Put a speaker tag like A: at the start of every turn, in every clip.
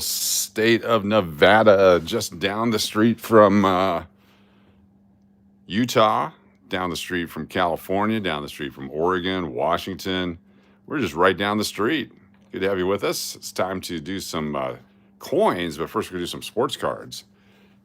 A: state of Nevada, just down the street from Utah, down the street from California, down the street from Oregon, Washington. We're just right down the street. Good to have you with us. It's time to do some coins, but first we're going to do some sports cards.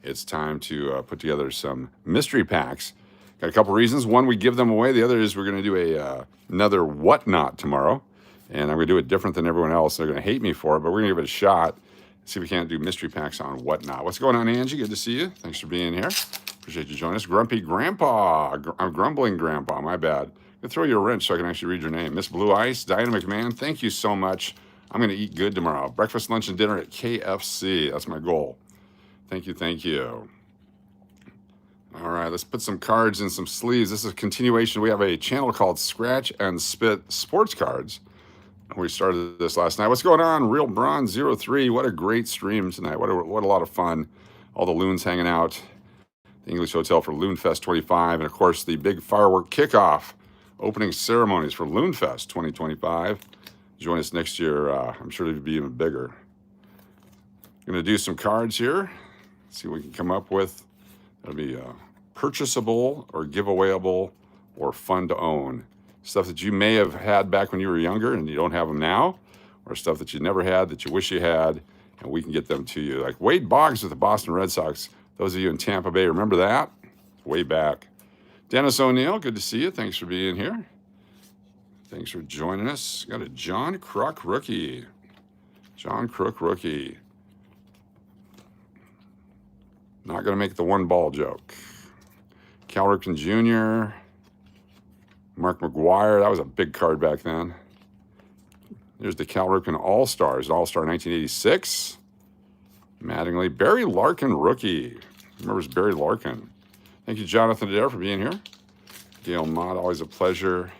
A: It's time to put together some mystery packs. Got a couple reasons. One, we give them away. The other is we're going to do another whatnot tomorrow, and I'm going to do it different than everyone else. They're going to hate me for it, but we're going to give it a shot. See if we can't do mystery packs on whatnot. What's going on, Angie? Good to see you. Thanks for being here. Appreciate you joining us. Grumpy Grandpa. I'm grumbling Grandpa. My bad. I'm going to throw you a wrench so I can actually read your name. Miss Blue Ice, Diana McMahon, thank you so much. I'm going to eat good tomorrow. Breakfast, lunch, and dinner at KFC. That's my goal. Thank you, thank you. All right, let's put some cards in some sleeves. This is a continuation. We have a channel called Scratch and Spit Sports Cards. We started this last night. What's going on? Real Bronze 03. What a great stream tonight. What a lot of fun. All the loons hanging out. The English Hotel for Loon Fest 25. And of course, the big firework kickoff opening ceremonies for Loon Fest 2025. Join us next year. I'm sure it'll be even bigger. Going to do some cards here. See what we can come up with. That'll be purchasable or giveawayable or fun to own. Stuff that you may have had back when you were younger and you don't have them now, or stuff that you never had that you wish you had, and we can get them to you. Like Wade Boggs with the Boston Red Sox. Those of you in Tampa Bay, remember that? Way back. Dennis O'Neill, good to see you. Thanks for being here. Thanks for joining us. Got a John Kruk rookie. John Kruk rookie. Not going to make the one ball joke. Cal Ripken Jr., Mark McGuire, that was a big card back then. There's the Cal Ripken All-Stars, All-Star 1986. Mattingly. Barry Larkin rookie. Remembers Barry Larkin. Thank you, Jonathan Adair, for being here. Gail Mott, always a pleasure.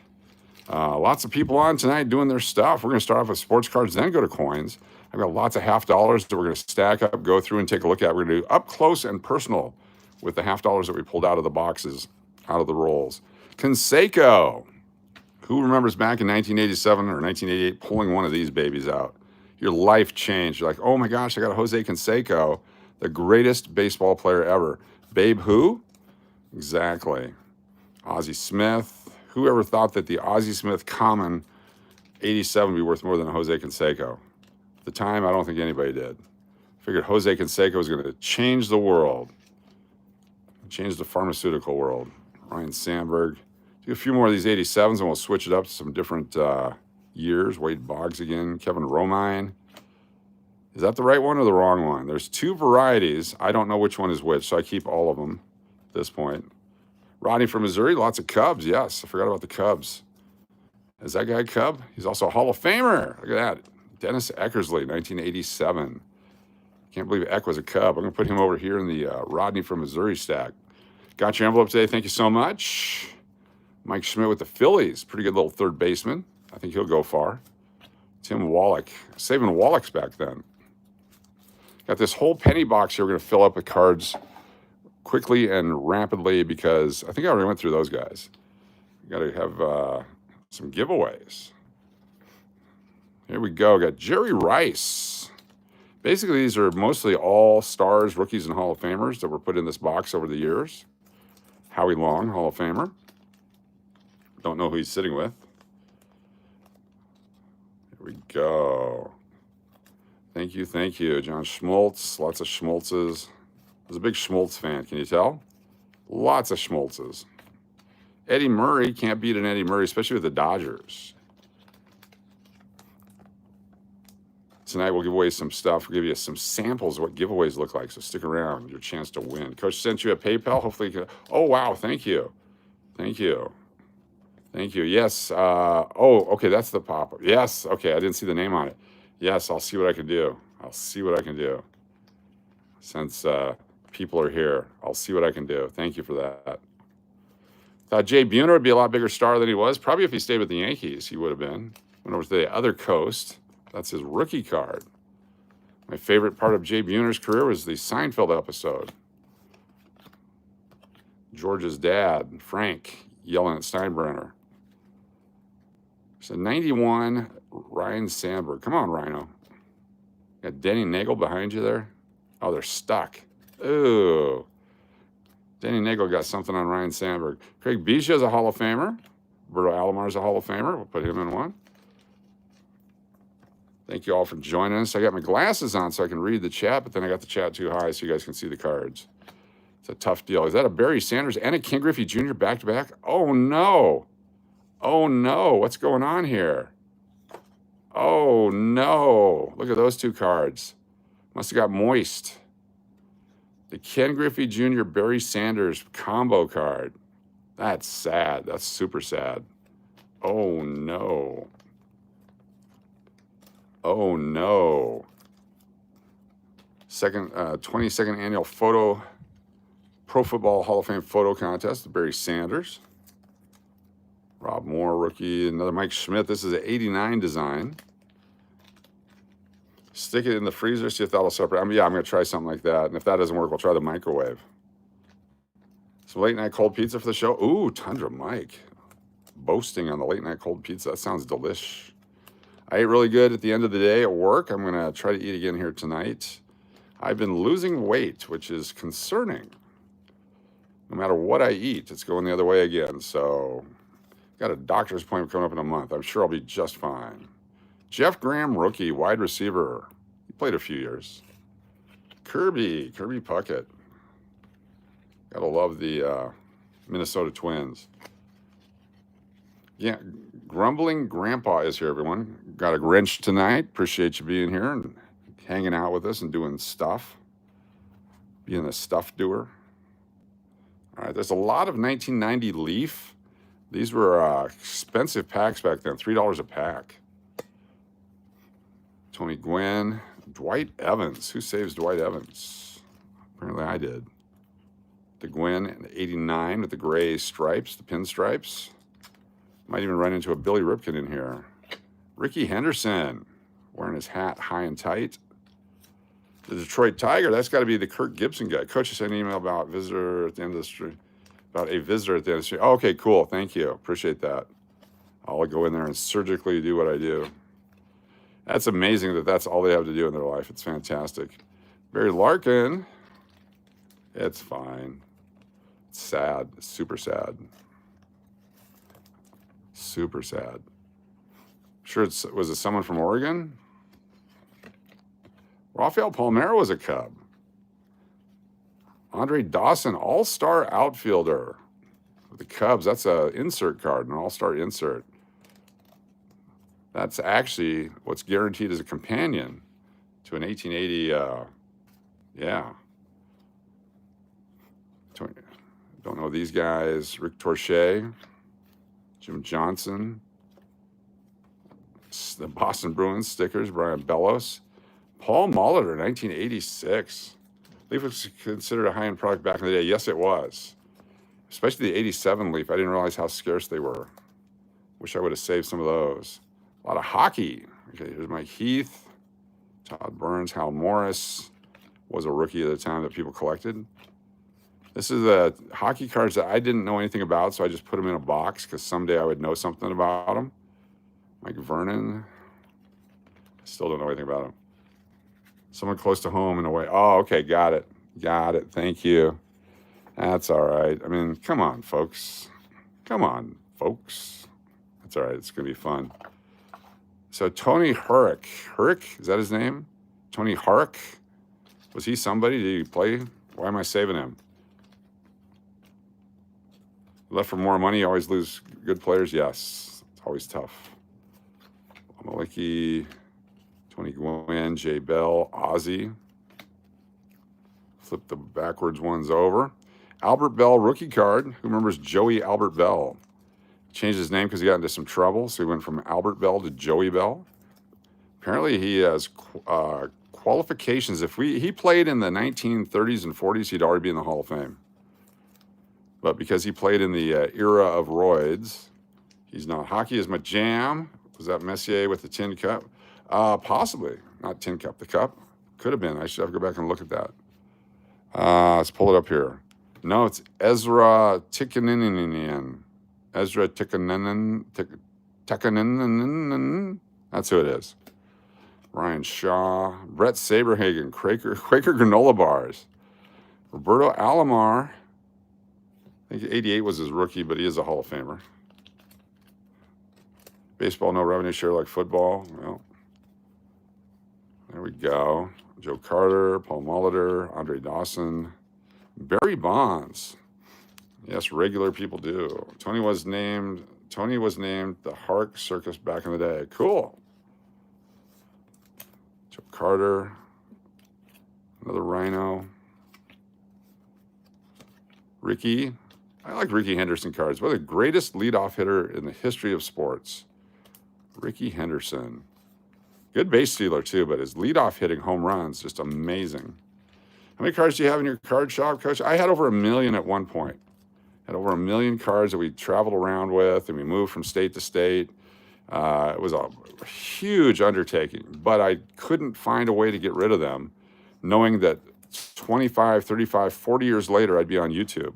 A: Lots of people on tonight doing their stuff. We're going to start off with sports cards, then go to coins. I've got lots of half dollars that we're going to stack up, go through, and take a look at. We're going to do up close and personal with the half dollars that we pulled out of the boxes, out of the rolls. Canseco. Who remembers back in 1987 or 1988 pulling one of these babies out? Your life changed. You're like, oh my gosh, I got a Jose Canseco, the greatest baseball player ever. Babe who? Exactly. Ozzie Smith. Whoever thought that the Ozzie Smith Common 87 would be worth more than a Jose Canseco? At the time, I don't think anybody did. Figured Jose Canseco was going to change the world, change the pharmaceutical world. Ryan Sandberg. Do a few more of these 87s and we'll switch it up to some different years. Wade Boggs again. Kevin Romine. Is that the right one or the wrong one? There's two varieties. I don't know which one is which, so I keep all of them at this point. Rodney from Missouri. Lots of Cubs. Yes, I forgot about the Cubs. Is that guy a Cub? He's also a Hall of Famer. Look at that. Dennis Eckersley, 1987. Can't believe Eck was a Cub. I'm going to put him over here in the Rodney from Missouri stack. Got your envelope today. Thank you so much. Mike Schmidt with the Phillies. Pretty good little third baseman. I think he'll go far. Tim Wallach. Saving Wallachs back then. Got this whole penny box here. We're going to fill up with cards quickly and rapidly because I think I already went through those guys. Got to have some giveaways. Here we go. Got Jerry Rice. Basically, these are mostly all stars, rookies, and Hall of Famers that were put in this box over the years. Howie Long, Hall of Famer. Don't know who he's sitting with. Here we go. Thank you, John Schmaltz. Lots of Schmaltzes. I was a big Schmaltz fan, can you tell? Lots of Schmaltzes. Eddie Murray, can't beat an Eddie Murray, especially with the Dodgers. Tonight we'll give away some stuff. We'll give you some samples of what giveaways look like, so stick around. Your chance to win. Coach sent you a PayPal. Hopefully you can... Oh, wow, thank you. Thank you. Yes. Okay, that's the pop-up. Yes, okay, I didn't see the name on it. Yes, I'll see what I can do. Since people are here, I'll see what I can do. Thank you for that. Thought Jay Buhner would be a lot bigger star than he was. Probably if he stayed with the Yankees, he would have been. Went over to the other coast. That's his rookie card. My favorite part of Jay Buhner's career was the Seinfeld episode. George's dad, Frank, yelling at Steinbrenner. So 91, Ryan Sandberg. Come on, Rhino. Got Denny Nagel behind you there. Oh, they're stuck. Ooh. Denny Nagel got something on Ryan Sandberg. Craig Biggio's a Hall of Famer. Roberto Alomar's a Hall of Famer. We'll put him in one. Thank you all for joining us. I got my glasses on so I can read the chat, but then I got the chat too high so you guys can see the cards. It's a tough deal. Is that a Barry Sanders and a Ken Griffey Jr. back-to-back? Oh, no. Oh, no. What's going on here? Oh, no. Look at those two cards. Must have got moist. The Ken Griffey Jr. Barry Sanders combo card. That's sad. That's super sad. Oh, no. Oh, no. 22nd annual Pro Football Hall of Fame photo contest, Barry Sanders. Rob Moore, rookie. Another Mike Schmidt. This is an 89 design. Stick it in the freezer, see if that'll separate. I'm going to try something like that. And if that doesn't work, we'll try the microwave. Some late night cold pizza for the show. Ooh, Tundra Mike. Boasting on the late night cold pizza. That sounds delish. I ate really good at the end of the day at work. I'm going to try to eat again here tonight. I've been losing weight, which is concerning. No matter what I eat, it's going the other way again. So, got a doctor's appointment coming up in a month. I'm sure I'll be just fine. Jeff Graham, rookie, wide receiver. He played a few years. Kirby Puckett. Gotta love the Minnesota Twins. Yeah, Grumbling Grandpa is here, everyone. Got a Grinch tonight. Appreciate you being here and hanging out with us and doing stuff. Being a stuff doer. All right, there's a lot of 1990 Leaf. These were expensive packs back then, $3 a pack. Tony Gwynn, Dwight Evans. Who saves Dwight Evans? Apparently I did. The Gwynn, 89 with the gray stripes, the pinstripes. Might even run into a Billy Ripken in here. Ricky Henderson, wearing his hat high and tight. The Detroit Tiger, that's got to be the Kirk Gibson guy. Coach sent an email about visitor at the end of the street. About a visitor at the end of the street. Oh, okay, cool. Thank you. Appreciate that. I'll go in there and surgically do what I do. That's amazing that that's all they have to do in their life. It's fantastic. Barry Larkin, it's fine. It's sad. It's super sad. Super sad. Sure, was it someone from Oregon? Rafael Palmeiro was a Cub. Andre Dawson, all-star outfielder with the Cubs. That's an insert card, an all-star insert. That's actually what's guaranteed as a companion to an 1880, yeah. Don't know these guys. Rick Torche, Jim Johnson, the Boston Bruins stickers, Brian Bellows. Paul Molitor, 1986. Leaf was considered a high-end product back in the day. Yes, it was. Especially the 87 Leaf. I didn't realize how scarce they were. Wish I would have saved some of those. A lot of hockey. Okay, here's Mike Heath, Todd Burns, Hal Morris was a rookie at the time that people collected. This is the hockey cards that I didn't know anything about, so I just put them in a box because someday I would know something about them. Mike Vernon. I still don't know anything about him. Someone close to home in a way. Oh, okay, got it. Got it. Thank you. That's all right. I mean, come on, folks. Come on, folks. That's all right. It's going to be fun. So Tony Hurrick. Hurrick? Is that his name? Tony Hurrick? Was he somebody? Did he play? Why am I saving him? Left for more money, you always lose good players? Yes. It's always tough. Maliki, Tony Gwynn, Jay Bell, Ozzy. Flip the backwards ones over. Albert Bell rookie card. Who remembers Joey Albert Bell? Changed his name because he got into some trouble, so he went from Albert Bell to Joey Bell. Apparently he has qualifications. If he played in the 1930s and 40s, he'd already be in the Hall of Fame. But because he played in the era of roids, he's not. Hockey is my jam. Was that Messier with the tin cup? Possibly. Not tin cup, the cup. Could have been. I should have to go back and look at that. Let's pull it up here. No, it's Ezra Tikkanen. Ezra Tikkanen. That's who it is. Ryan Shaw, Brett Saberhagen, Quaker granola bars, Roberto Alomar. I think 88 was his rookie, but he is a Hall of Famer. Baseball, no revenue share like football. Well, there we go. Joe Carter, Paul Molitor, Andre Dawson, Barry Bonds. Yes, regular people do. Tony was named the Hark Circus back in the day. Cool. Joe Carter, another Rhino. Ricky. I like Ricky Henderson cards. What the greatest leadoff hitter in the history of sports. Ricky Henderson. Good base stealer, too, but his leadoff hitting home runs, just amazing. How many cards do you have in your card shop, Coach? I had over 1 million at one point. Had over 1 million cards that we traveled around with, and we moved from state to state. It was a huge undertaking, but I couldn't find a way to get rid of them, knowing that 25, 35, 40 years later, I'd be on YouTube,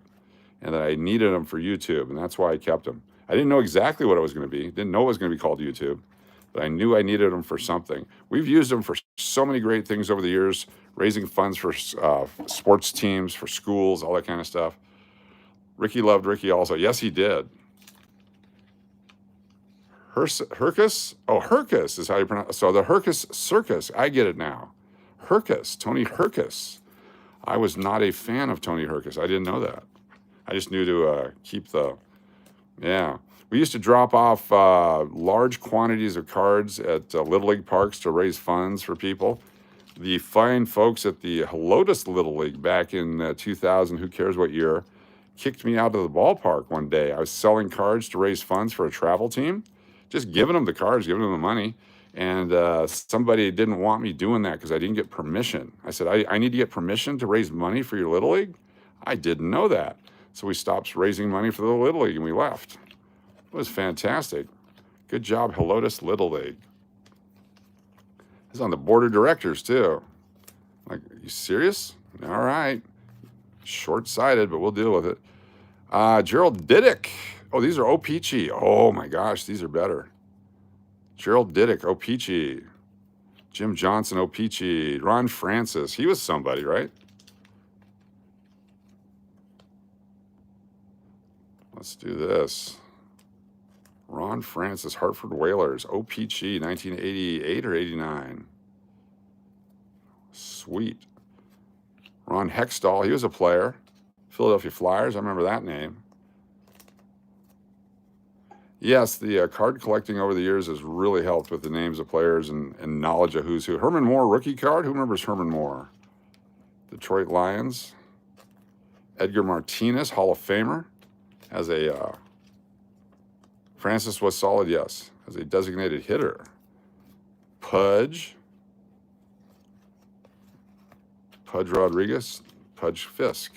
A: and that I needed them for YouTube, and that's why I kept them. I didn't know exactly what it was going to be. Didn't know it was going to be called YouTube, but I knew I needed them for something. We've used them for so many great things over the years, raising funds for sports teams, for schools, all that kind of stuff. Ricky loved Ricky also. Yes, he did. Hercus? Oh, Hercus is how you pronounce it. So the Hercus Circus. I get it now. Hercus, Tony Hercus. I was not a fan of Tony Hercus. I didn't know that. I just knew to keep the, yeah. We used to drop off large quantities of cards at Little League parks to raise funds for people. The fine folks at the Helotes Little League back in 2000, who cares what year, kicked me out of the ballpark one day. I was selling cards to raise funds for a travel team, just giving them the cards, giving them the money. And somebody didn't want me doing that because I didn't get permission. I said, I need to get permission to raise money for your Little League? I didn't know that. So we stopped raising money for the Little League and we left. It was fantastic. Good job, Helotes Little League. He's on the board of directors too. Like, are you serious? All right. Short-sighted, but we'll deal with it. Gerald Diddick. Oh, these are O-Pee-Chee. Oh my gosh, these are better. Gerald Diddick, O-Pee-Chee. Jim Johnson, O-Pee-Chee. Ron Francis. He was somebody, right? Let's do this. Ron Francis, Hartford Whalers, O-Pee-Chee, 1988 or 89. Sweet. Ron Hextall, he was a player. Philadelphia Flyers, I remember that name. Yes, the card collecting over the years has really helped with the names of players and knowledge of who's who. Herman Moore, rookie card. Who remembers Herman Moore? Detroit Lions. Edgar Martinez, Hall of Famer. As a, Francis was solid, yes. As a designated hitter. Pudge Rodriguez. Pudge Fisk.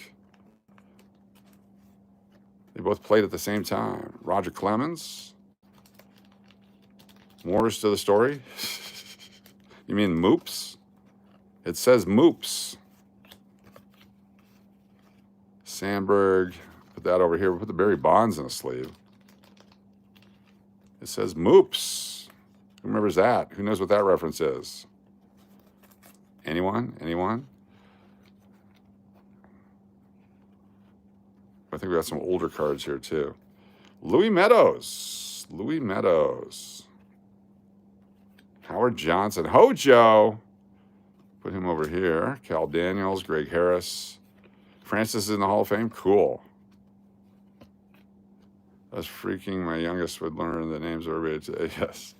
A: They both played at the same time. Roger Clemens. More to the story? You mean Moops? It says Moops. Sandberg. Put that over here. We'll put the Barry Bonds in a sleeve. It says Moops. Who remembers that? Who knows what that reference is? Anyone? Anyone? I think we got some older cards here too. Louis Meadows. Louis Meadows. Howard Johnson. Hojo. Put him over here. Cal Daniels. Greg Harris. Francis is in the Hall of Fame. Cool. That's freaking my youngest would learn the names of everybody today. Yes.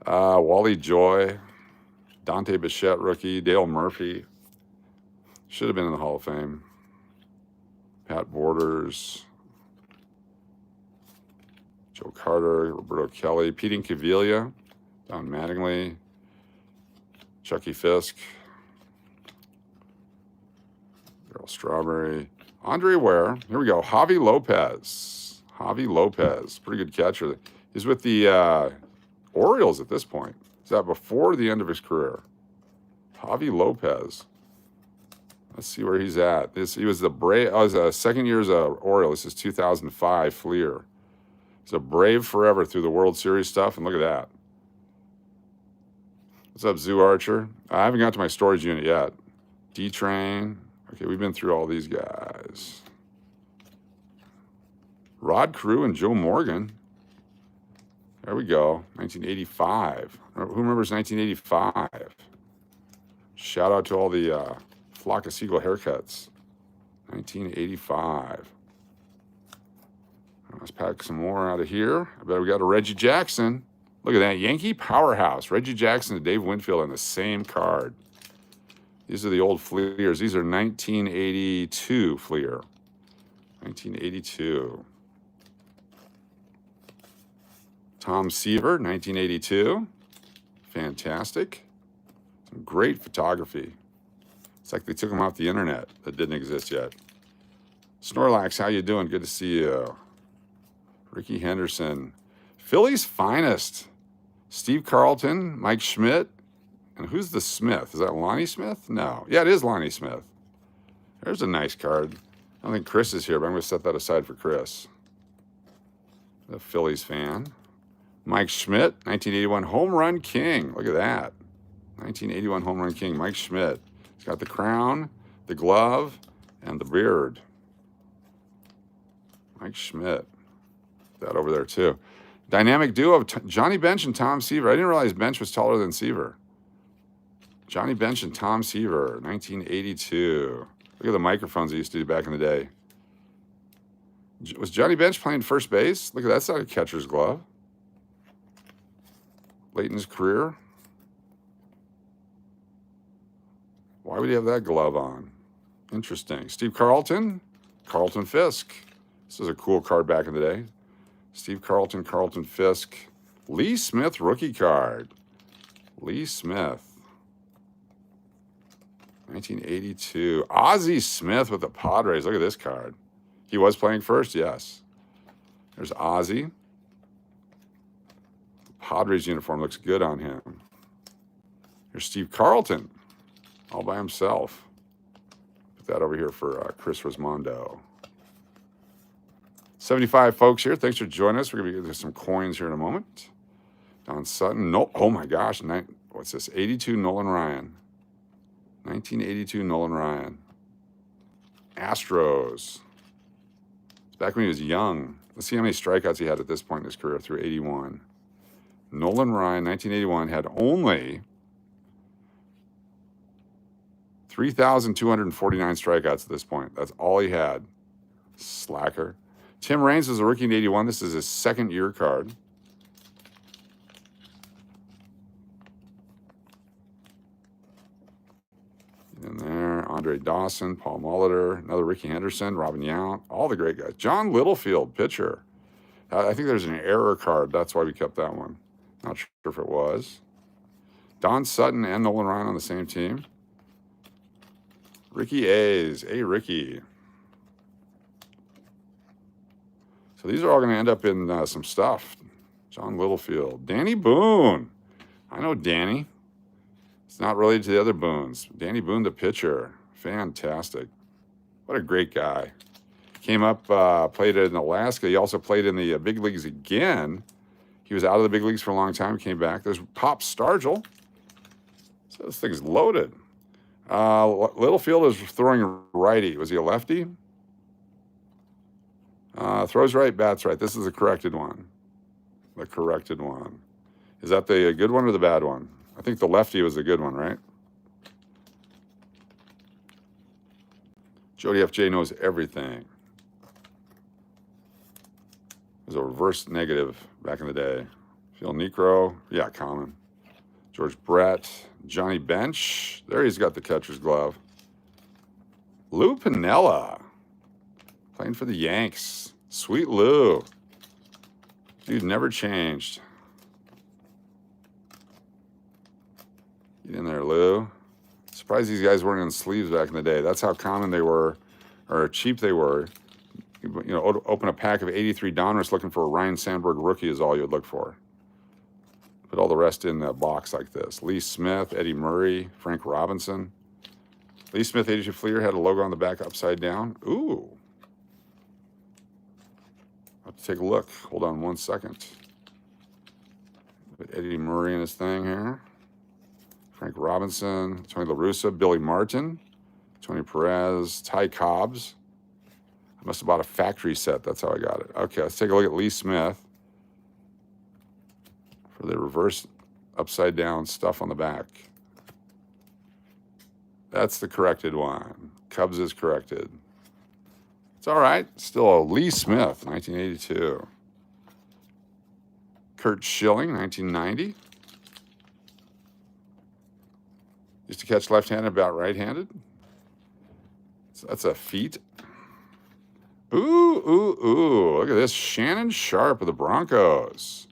A: Wally Joy. Dante Bichette, rookie. Dale Murphy. Should have been in the Hall of Fame. Pat Borders, Joe Carter, Roberto Kelly, Pete Incaviglia, Don Mattingly, Chucky Fisk, Darryl Strawberry, Andre Ware. Here we go. Javi Lopez. Javi Lopez, pretty good catcher. He's with the Orioles at this point. Is that before the end of his career? Javi Lopez. Let's see where he's at. He was the Brave. Oh, was second year as a Oriole. This is 2005 Fleer. He's a Brave forever through the World Series stuff, and look at that. What's up, Zoo Archer? I haven't got to my storage unit yet. D-Train. Okay, we've been through all these guys. Rod Crew and Joe Morgan. There we go. 1985. Who remembers 1985? Shout out to all the Flock of Seagull haircuts. 1985. Let's pack some more out of here. I bet we got a Reggie Jackson. Look at that. Yankee powerhouse. Reggie Jackson and Dave Winfield on the same card. These are the old Fleers. These are 1982 Fleer. 1982. Tom Seaver, 1982. Fantastic. Some great photography. It's like they took them off the internet that didn't exist yet. Snorlax, how you doing? Good to see you. Ricky Henderson. Philly's finest. Steve Carlton, Mike Schmidt. And who's the Smith? Is that Lonnie Smith? No. Yeah, it is Lonnie Smith. There's a nice card. I don't think Chris is here, but I'm going to set that aside for Chris. The Phillies fan. Mike Schmidt, 1981 Home Run King. Look at that. 1981 Home Run King, Mike Schmidt. He's got the crown, the glove, and the beard. Mike Schmidt. That over there, too. Dynamic duo of Johnny Bench and Tom Seaver. I didn't realize Bench was taller than Seaver. Johnny Bench and Tom Seaver, 1982. Look at the microphones he used to do back in the day. Was Johnny Bench playing first base? Look at that. That's not a catcher's glove. Late in his career. Why would he have that glove on? Interesting. Steve Carlton, Carlton Fisk. This is a cool card back in the day. Steve Carlton, Carlton Fisk. Lee Smith rookie card. Lee Smith. 1982. Ozzie Smith with the Padres. Look at this card. He was playing first, yes. There's Ozzie. Padres uniform looks good on him. Here's Steve Carlton, all by himself. Put that over here for Chris Rosmondo. 75 folks here. Thanks for joining us. We're going to get some coins here in a moment. Don Sutton. No, oh my gosh. What's this? 82 Nolan Ryan. 1982 Nolan Ryan. Astros. It's back when he was young. Let's see how many strikeouts he had at this point in his career through 81. Nolan Ryan, 1981, had only 3,249 strikeouts at this point. That's all he had. Slacker. Tim Raines was a rookie in 81. This is his second year card. In there, Andre Dawson, Paul Molitor, another Ricky Henderson, Robin Yount, all the great guys. John Littlefield, pitcher. I think there's an error card. That's why we kept that one. Not sure if it was. Don Sutton and Nolan Ryan on the same team. Ricky A's. Hey, Ricky. So these are all going to end up in some stuff. John Littlefield. Danny Boone. I know Danny. It's not related to the other Boones. Danny Boone, the pitcher. Fantastic. What a great guy. Came up, played in Alaska. He also played in the big leagues again. He was out of the big leagues for a long time, came back. There's Pop Stargell. So this thing's loaded. Littlefield is throwing righty. Was he a lefty? Throws right, bats right. This is the corrected one. The corrected one. Is that the good one or the bad one? I think the lefty was the good one, right? Jody FJ knows everything. It was a reverse negative back in the day. Phil Necro, yeah, common. George Brett, Johnny Bench. There he's got the catcher's glove. Lou Piniella, playing for the Yanks. Sweet Lou. Dude never changed. Get in there, Lou. Surprised these guys weren't in sleeves back in the day. That's how common they were, or cheap they were. You know, open a pack of 83 Donruss looking for a Ryan Sandberg rookie is all you'd look for. Put all the rest in that box like this. Lee Smith, Eddie Murray, Frank Robinson. Lee Smith, 82 Fleer, had a logo on the back upside down. Ooh. I'll have to take a look. Hold on 1 second. Put Eddie Murray in his thing here. Frank Robinson, Tony La Russa, Billy Martin, Tony Perez, Ty Cobbs. I must have bought a factory set. That's how I got it. Okay, let's take a look at Lee Smith for the reverse upside down stuff on the back. That's the corrected one. Cubs is corrected. It's all right. Still a Lee Smith, 1982. Kurt Schilling, 1990. Used to catch left-handed, about right-handed. So that's a feat. Ooh. Look at this. Shannon Sharpe of the Broncos.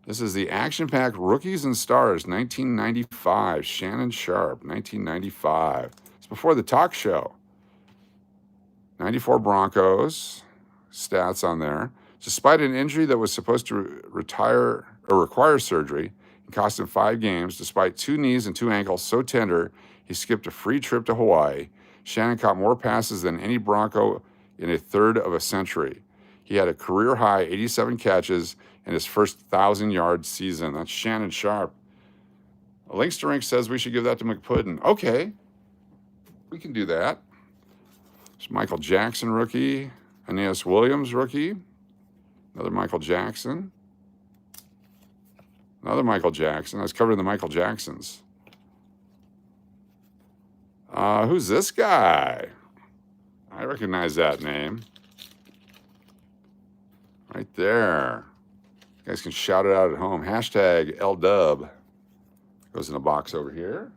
A: This is the action-packed Rookies and Stars, 1995. Shannon Sharpe, 1995. It's before the talk show. 94 Broncos. Stats on there. Despite an injury that was supposed to require surgery, it cost him 5 games. Despite 2 knees and 2 ankles so tender, he skipped a free trip to Hawaii. Shannon caught more passes than any Bronco in a third of a century. He had a career-high 87 catches in his first 1,000-yard season. That's Shannon Sharpe. Links to Rink says we should give that to McPuddin. Okay, we can do that. There's Michael Jackson rookie. Aeneas Williams rookie. Another Michael Jackson. Another Michael Jackson. I was covering the Michael Jacksons. Who's this guy? I recognize that name. Right there. You guys can shout it out at home. Hashtag LDub. Goes in a box over here.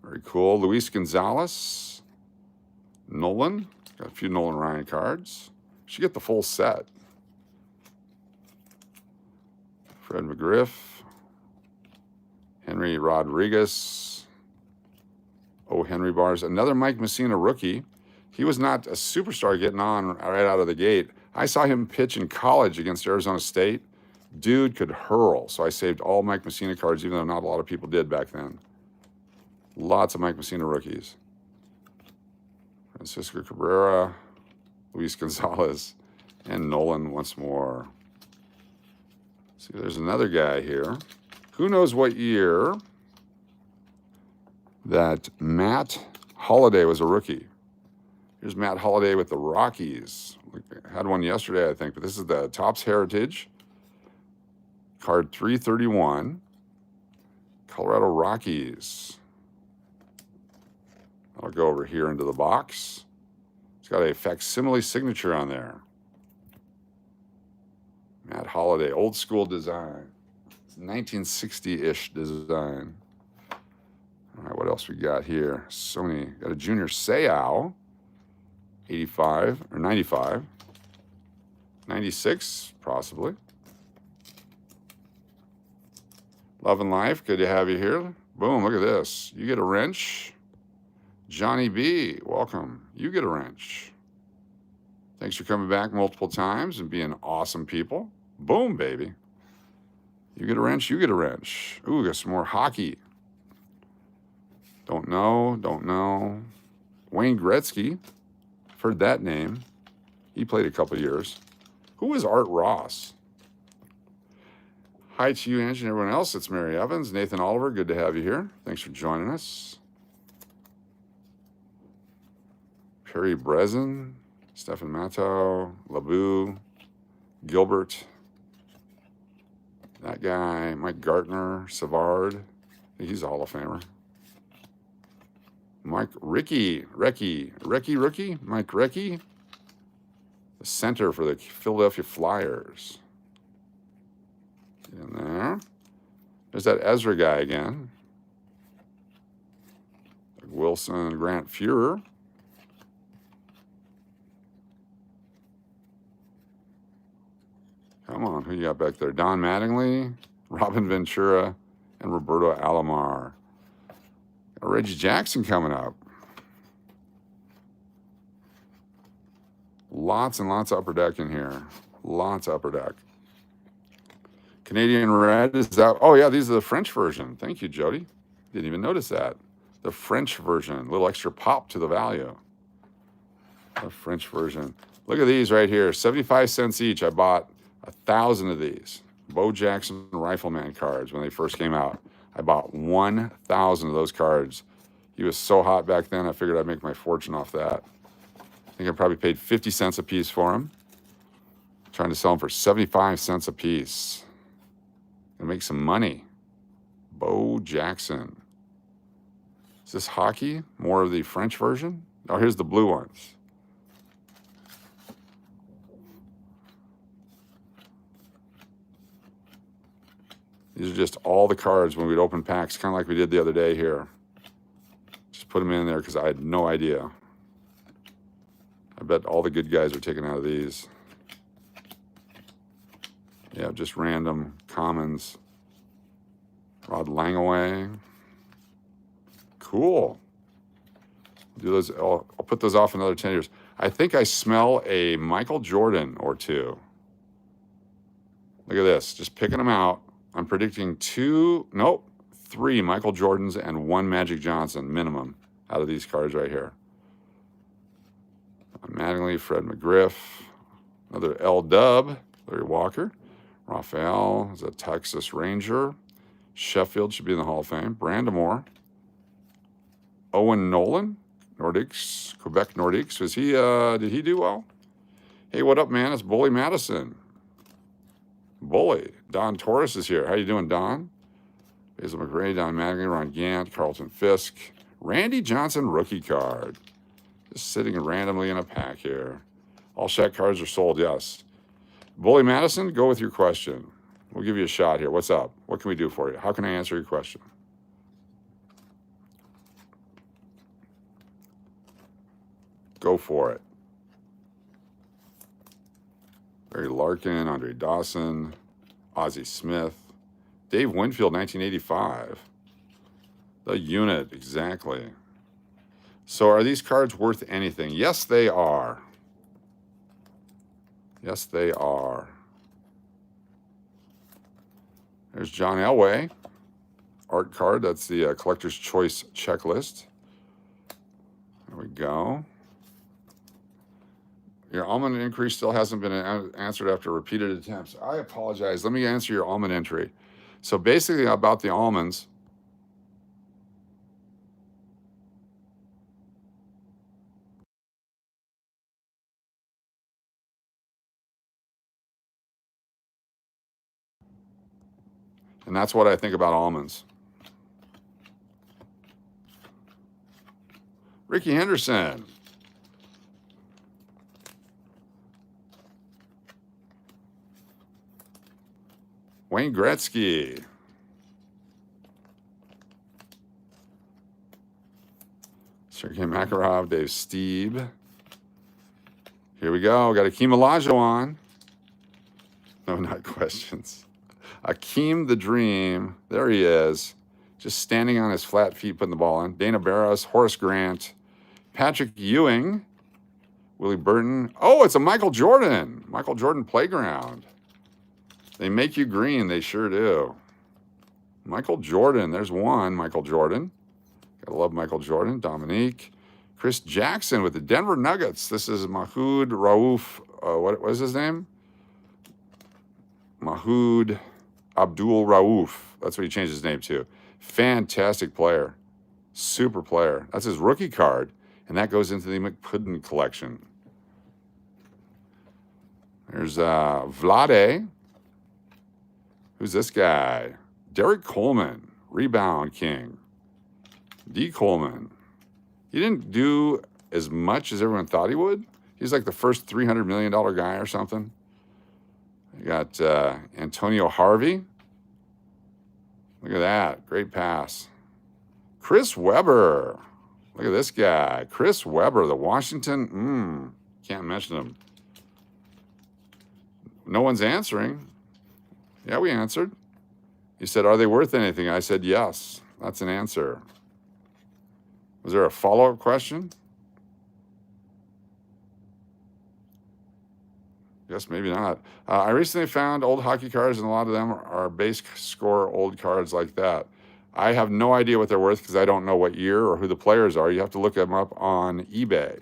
A: Very cool. Luis Gonzalez. Nolan. Got a few Nolan Ryan cards. Should get the full set. Fred McGriff. Henry Rodriguez. Oh, Henry Bars. Another Mike Messina rookie. He was not a superstar getting on right out of the gate. I saw him pitch in college against Arizona State. Dude could hurl. So I saved all Mike Messina cards, even though not a lot of people did back then. Lots of Mike Messina rookies. Francisco Cabrera, Luis Gonzalez, and Nolan once more. See, there's another guy here. Who knows what year that Matt Holliday was a rookie? Here's Matt Holliday with the Rockies. I had one yesterday, I think, but this is the Topps Heritage. Card 331. Colorado Rockies. I'll go over here into the box. It's got a facsimile signature on there. Matt Holliday, old school design. It's 1960-ish design. All right, what else we got here? So many. Got a Junior Seau, 85 or 95. 96, possibly. Love and Life, good to have you here. Boom, look at this. You get a wrench. Johnny B, welcome. You get a wrench. Thanks for coming back multiple times and being awesome people. Boom, baby. You get a wrench, you get a wrench. Ooh, got some more hockey. Don't know. Wayne Gretzky, I've heard that name. He played a couple years. Who is Art Ross? Hi to you, Angie, and everyone else. It's Mary Evans, Nathan Oliver. Good to have you here. Thanks for joining us. Perry Brezen, Stefan Matto, Labou, Gilbert, that guy, Mike Gartner, Savard. I think he's a Hall of Famer. Mike Rickey, Mike Rickey, the center for the Philadelphia Flyers. Get in there. There's that Ezra guy again. Doug Wilson, Grant Fuhrer. Come on, who you got back there? Don Mattingly, Robin Ventura, and Roberto Alomar. Got Reggie Jackson coming up. Lots and lots of upper deck in here. Lots of upper deck. Canadian Red is that. Oh, yeah, these are the French version. Thank you, Jody. Didn't even notice that. The French version. A little extra pop to the value. The French version. Look at these right here. 75 cents each. I bought 1,000 of these. Bo Jackson Rifleman cards when they first came out. I bought 1,000 of those cards. He was so hot back then, I figured I'd make my fortune off that. I think I probably paid 50 cents a piece for them. Trying to sell them for 75 cents a piece. And make some money. Bo Jackson. Is this hockey? More of the French version? Oh, here's the blue ones. These are just all the cards when we'd open packs, kind of like we did the other day here. Just put them in there because I had no idea. I bet all the good guys are taken out of these. Yeah, just random commons. Rod Langaway. Cool. Do those. I'll put those off another 10 years. I think I smell a Michael Jordan or two. Look at this. Just picking them out. I'm predicting 3 Michael Jordans and 1 Magic Johnson minimum out of these cards right here. Mattingly, Fred McGriff, another L Dub, Larry Walker, Raphael is a Texas Ranger, Sheffield should be in the Hall of Fame, Brandamore, Owen Nolan, Nordiques, Quebec Nordiques, was he? Did he do well? Hey, what up, man? It's Bully Madison. Bully. Don Torres is here. How you doing, Don? Basil McRae, Don Mattingly, Ron Gant, Carlton Fisk, Randy Johnson rookie card. Just sitting randomly in a pack here. All Shaq cards are sold, yes. Bully Madison, go with your question. We'll give you a shot here. What's up? What can we do for you? How can I answer your question? Go for it. Barry Larkin, Andre Dawson, Ozzie Smith, Dave Winfield, 1985. The unit, exactly. So are these cards worth anything? Yes, they are. Yes, they are. There's John Elway, art card. That's the Collector's Choice checklist. There we go. Your almond inquiry still hasn't been answered after repeated attempts. I apologize. Let me answer your almond entry. So basically about the almonds, and that's what I think about almonds. Ricky Henderson. Wayne Gretzky. Sergei Makarov, Dave Stieb. Here we go. Got Akeem Olajuwon. No, not questions. Akeem the Dream. There he is. Just standing on his flat feet, putting the ball in. Dana Barros, Horace Grant, Patrick Ewing, Willie Burton. Oh, it's a Michael Jordan. Michael Jordan Playground. They make you green. They sure do. Michael Jordan. There's one Michael Jordan. Gotta love Michael Jordan. Dominique. Chris Jackson with the Denver Nuggets. This is Mahoud Raouf. What was his name? Mahoud Abdul Raouf. That's what he changed his name to. Fantastic player. Super player. That's his rookie card. And that goes into the McPuddin collection. There's Vlade. Who's this guy? Derek Coleman, rebound king. D. Coleman. He didn't do as much as everyone thought he would. He's like the first $300 million guy or something. You got Antonio Harvey. Look at that. Great pass. Chris Webber. Look at this guy. Chris Webber, the Washington. Can't mention him. No one's answering. Yeah, we answered. He said, are they worth anything? I said, yes. That's an answer. Was there a follow-up question? Yes, maybe not. I recently found old hockey cards, and a lot of them are base score old cards like that. I have no idea what they're worth because I don't know what year or who the players are. You have to look them up on eBay.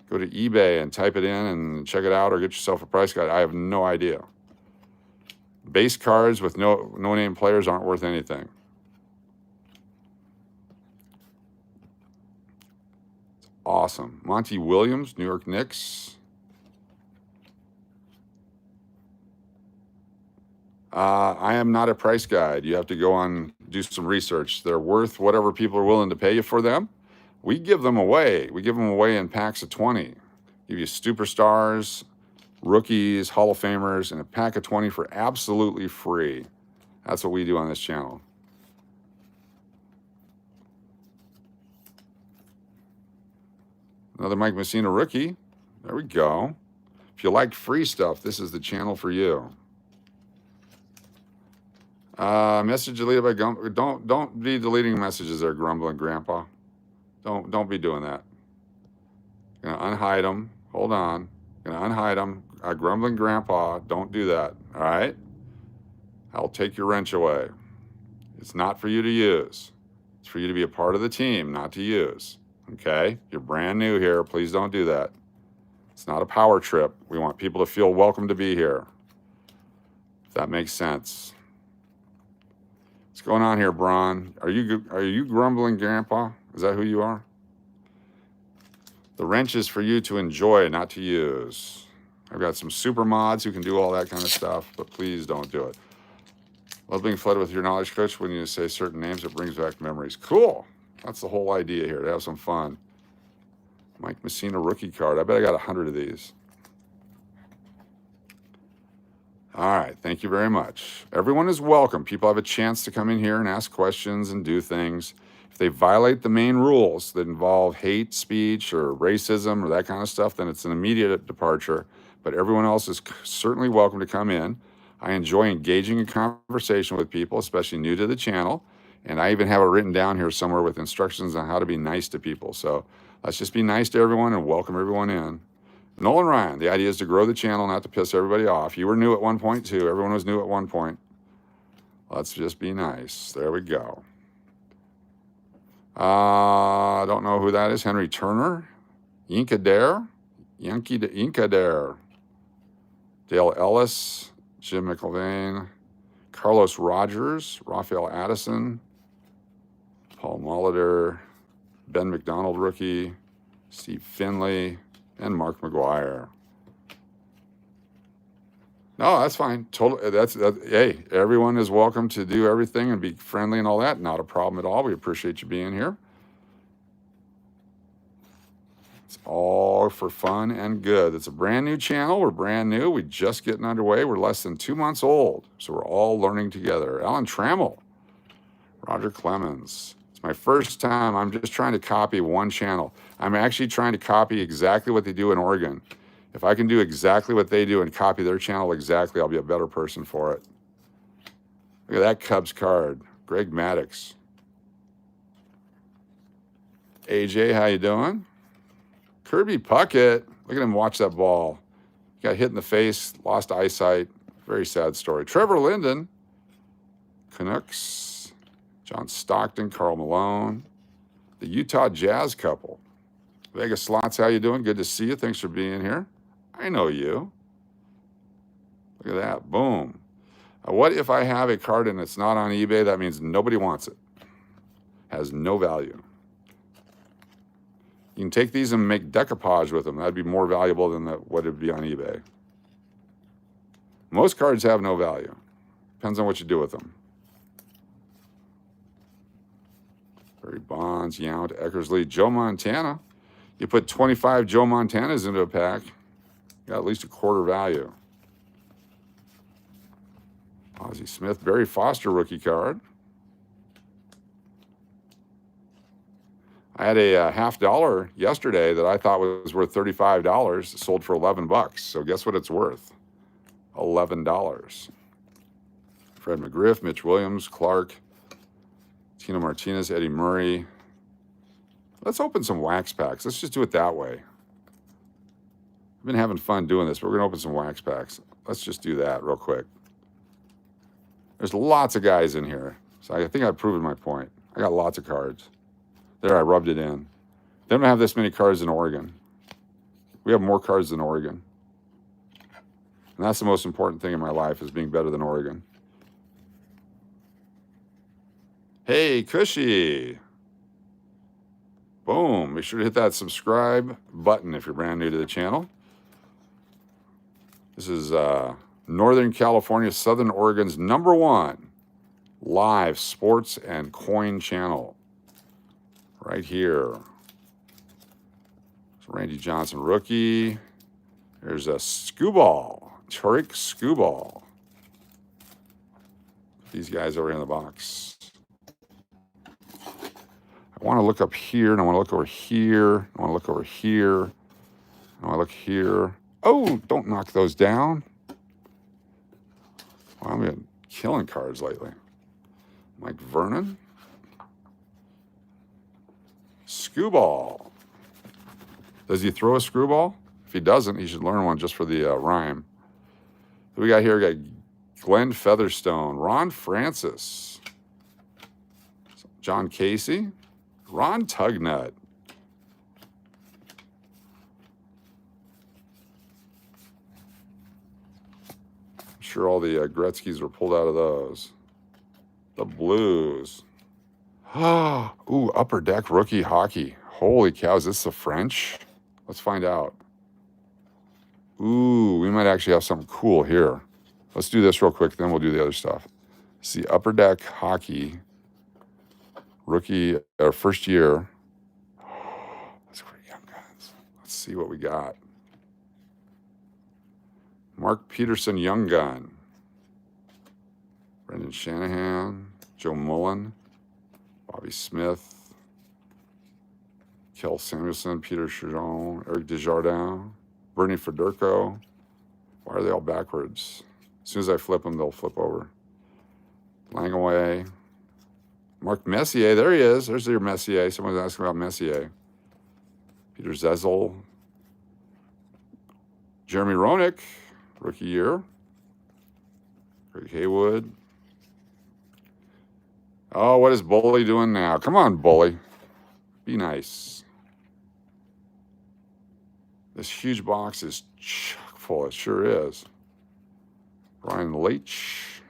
A: Go to eBay and type it in and check it out, or get yourself a price guide. I have no idea. Base cards with no name players aren't worth anything. Awesome. Monty Williams, New York Knicks. I am not a price guide. You have to go on, do some research. They're worth whatever people are willing to pay you for them. We give them away. We give them away in packs of 20. Give you superstars, rookies, Hall of Famers, and a pack of 20 for absolutely free. That's what we do on this channel. Another Mike Messina rookie. There we go. If you like free stuff, this is the channel for you. Message deleted by don't be deleting messages there, Grumbling Grandpa. Don't be doing that. Gonna unhide them. Hold on. Gonna unhide them. Grumbling Grandpa, don't do that. All right. I'll take your wrench away. It's not for you to use. It's for you to be a part of the team, not to use. Okay? You're brand new here. Please don't do that. It's not a power trip. We want people to feel welcome to be here. If that makes sense. What's going on here, Braun? Are you Grumbling Grandpa? Is that who you are? The wrench is for you to enjoy, not to use. I've got some super mods who can do all that kind of stuff, but please don't do it. Love being flooded with your knowledge, Coach. When you say certain names, it brings back memories. Cool. That's the whole idea here, to have some fun. Mike Messina rookie card. I bet I got 100 of these. All right. Thank you very much. Everyone is welcome. People have a chance to come in here and ask questions and do things. If they violate the main rules that involve hate speech or racism or that kind of stuff, then it's an immediate departure. But everyone else is certainly welcome to come in. I enjoy engaging in conversation with people, especially new to the channel. And I even have it written down here somewhere with instructions on how to be nice to people. So let's just be nice to everyone and welcome everyone in. Nolan Ryan, the idea is to grow the channel, not to piss everybody off. You were new at one point too. Everyone was new at one point. Let's just be nice. There we go. I don't know who that is. Henry Turner, Inca Dare, Inca Dare, Dale Ellis, Jim McIlvain, Carlos Rogers, Rafael Addison, Paul Molitor, Ben McDonald rookie, Steve Finley, and Mark McGuire. No, that's fine. Hey, everyone is welcome to do everything and be friendly and all that. Not a problem at all. We appreciate you being here. It's all for fun and good. It's a brand new channel. We're brand new. We're just getting underway. We're less than 2 months old. So we're all learning together. Alan Trammell, Roger Clemens. It's my first time. I'm just trying to copy one channel. I'm actually trying to copy exactly what they do in Oregon. If I can do exactly what they do and copy their channel exactly, I'll be a better person for it. Look at that Cubs card. Greg Maddox. AJ, how you doing? Kirby Puckett. Look at him watch that ball. Got hit in the face, lost eyesight. Very sad story. Trevor Linden. Canucks. John Stockton, Karl Malone. The Utah Jazz couple. Vegas Slots, how you doing? Good to see you. Thanks for being here. I know you. Look at that. Boom. What if I have a card and it's not on eBay? That means nobody wants it. Has no value. You can take these and make decoupage with them. That'd be more valuable than what would be on eBay. Most cards have no value. Depends on what you do with them. Barry Bonds, Yount, Eckersley, Joe Montana. You put 25 Joe Montanas into a pack, got at least a quarter value. Ozzie Smith, Barry Foster rookie card. I had a $50 yesterday that I thought was worth $35. It sold for $11. So guess what it's worth? $11. Fred McGriff, Mitch Williams, Clark, Tino Martinez, Eddie Murray. Let's open some wax packs. Let's just do it that way. I've been having fun doing this, but we're going to open some wax packs. Let's just do that real quick. There's lots of guys in here. So I think I've proven my point. I got lots of cards. There, I rubbed it in. They don't have this many cards in Oregon. We have more cards than Oregon. And that's the most important thing in my life, is being better than Oregon. Hey, Cushy. Boom. Make sure to hit that subscribe button if you're brand new to the channel. This is Northern California, Southern Oregon's #1 live sports and coin channel. Right here. It's Randy Johnson rookie. There's a Skubal, Tariq Skubal. These guys over here in the box. I want to look up here, and I want to look over here. I want to look over here. I want to look here. Oh, don't knock those down. Well, I've been killing cards lately. Mike Vernon. Skubal. Does he throw a screwball? If he doesn't, he should learn one just for the rhyme. So we got here, we got Glenn Featherstone, Ron Francis, John Casey, Ron Tugnut. I'm sure all the Gretzkys were pulled out of those. The Blues. Ooh, Upper Deck rookie hockey. Holy cow, is this the French? Let's find out. Ooh, we might actually have something cool here. Let's do this real quick, then we'll do the other stuff. See, Upper Deck hockey, rookie, first year. That's pretty young guys. Let's see what we got. Mark Peterson, Young Gun. Brendan Shanahan, Joe Mullen, Bobby Smith, Kel Samuelson, Peter Chiron, Eric Desjardins, Bernie Federko. Why are they all backwards? As soon as I flip them, they'll flip over. Langaway. Mark Messier, there he is. There's your Messier. Someone's asking about Messier. Peter Zezel. Jeremy Roenick, rookie year. Greg Haywood. Oh, what is Bully doing now? Come on, Bully. Be nice. This huge box is chock full. It sure is. Ryan Leach.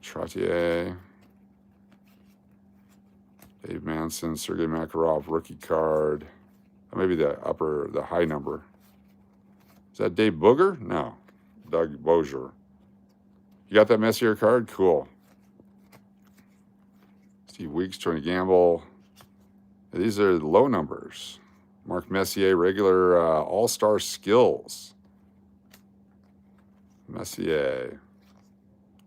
A: Trottier. Dave Manson, Sergei Makarov, rookie card. Maybe the high number. Is that Dave Booger? No. Doug Bozier. You got that Messier card? Cool. Steve Weeks, Tony Gamble. These are the low numbers. Mark Messier, regular all-star skills. Messier.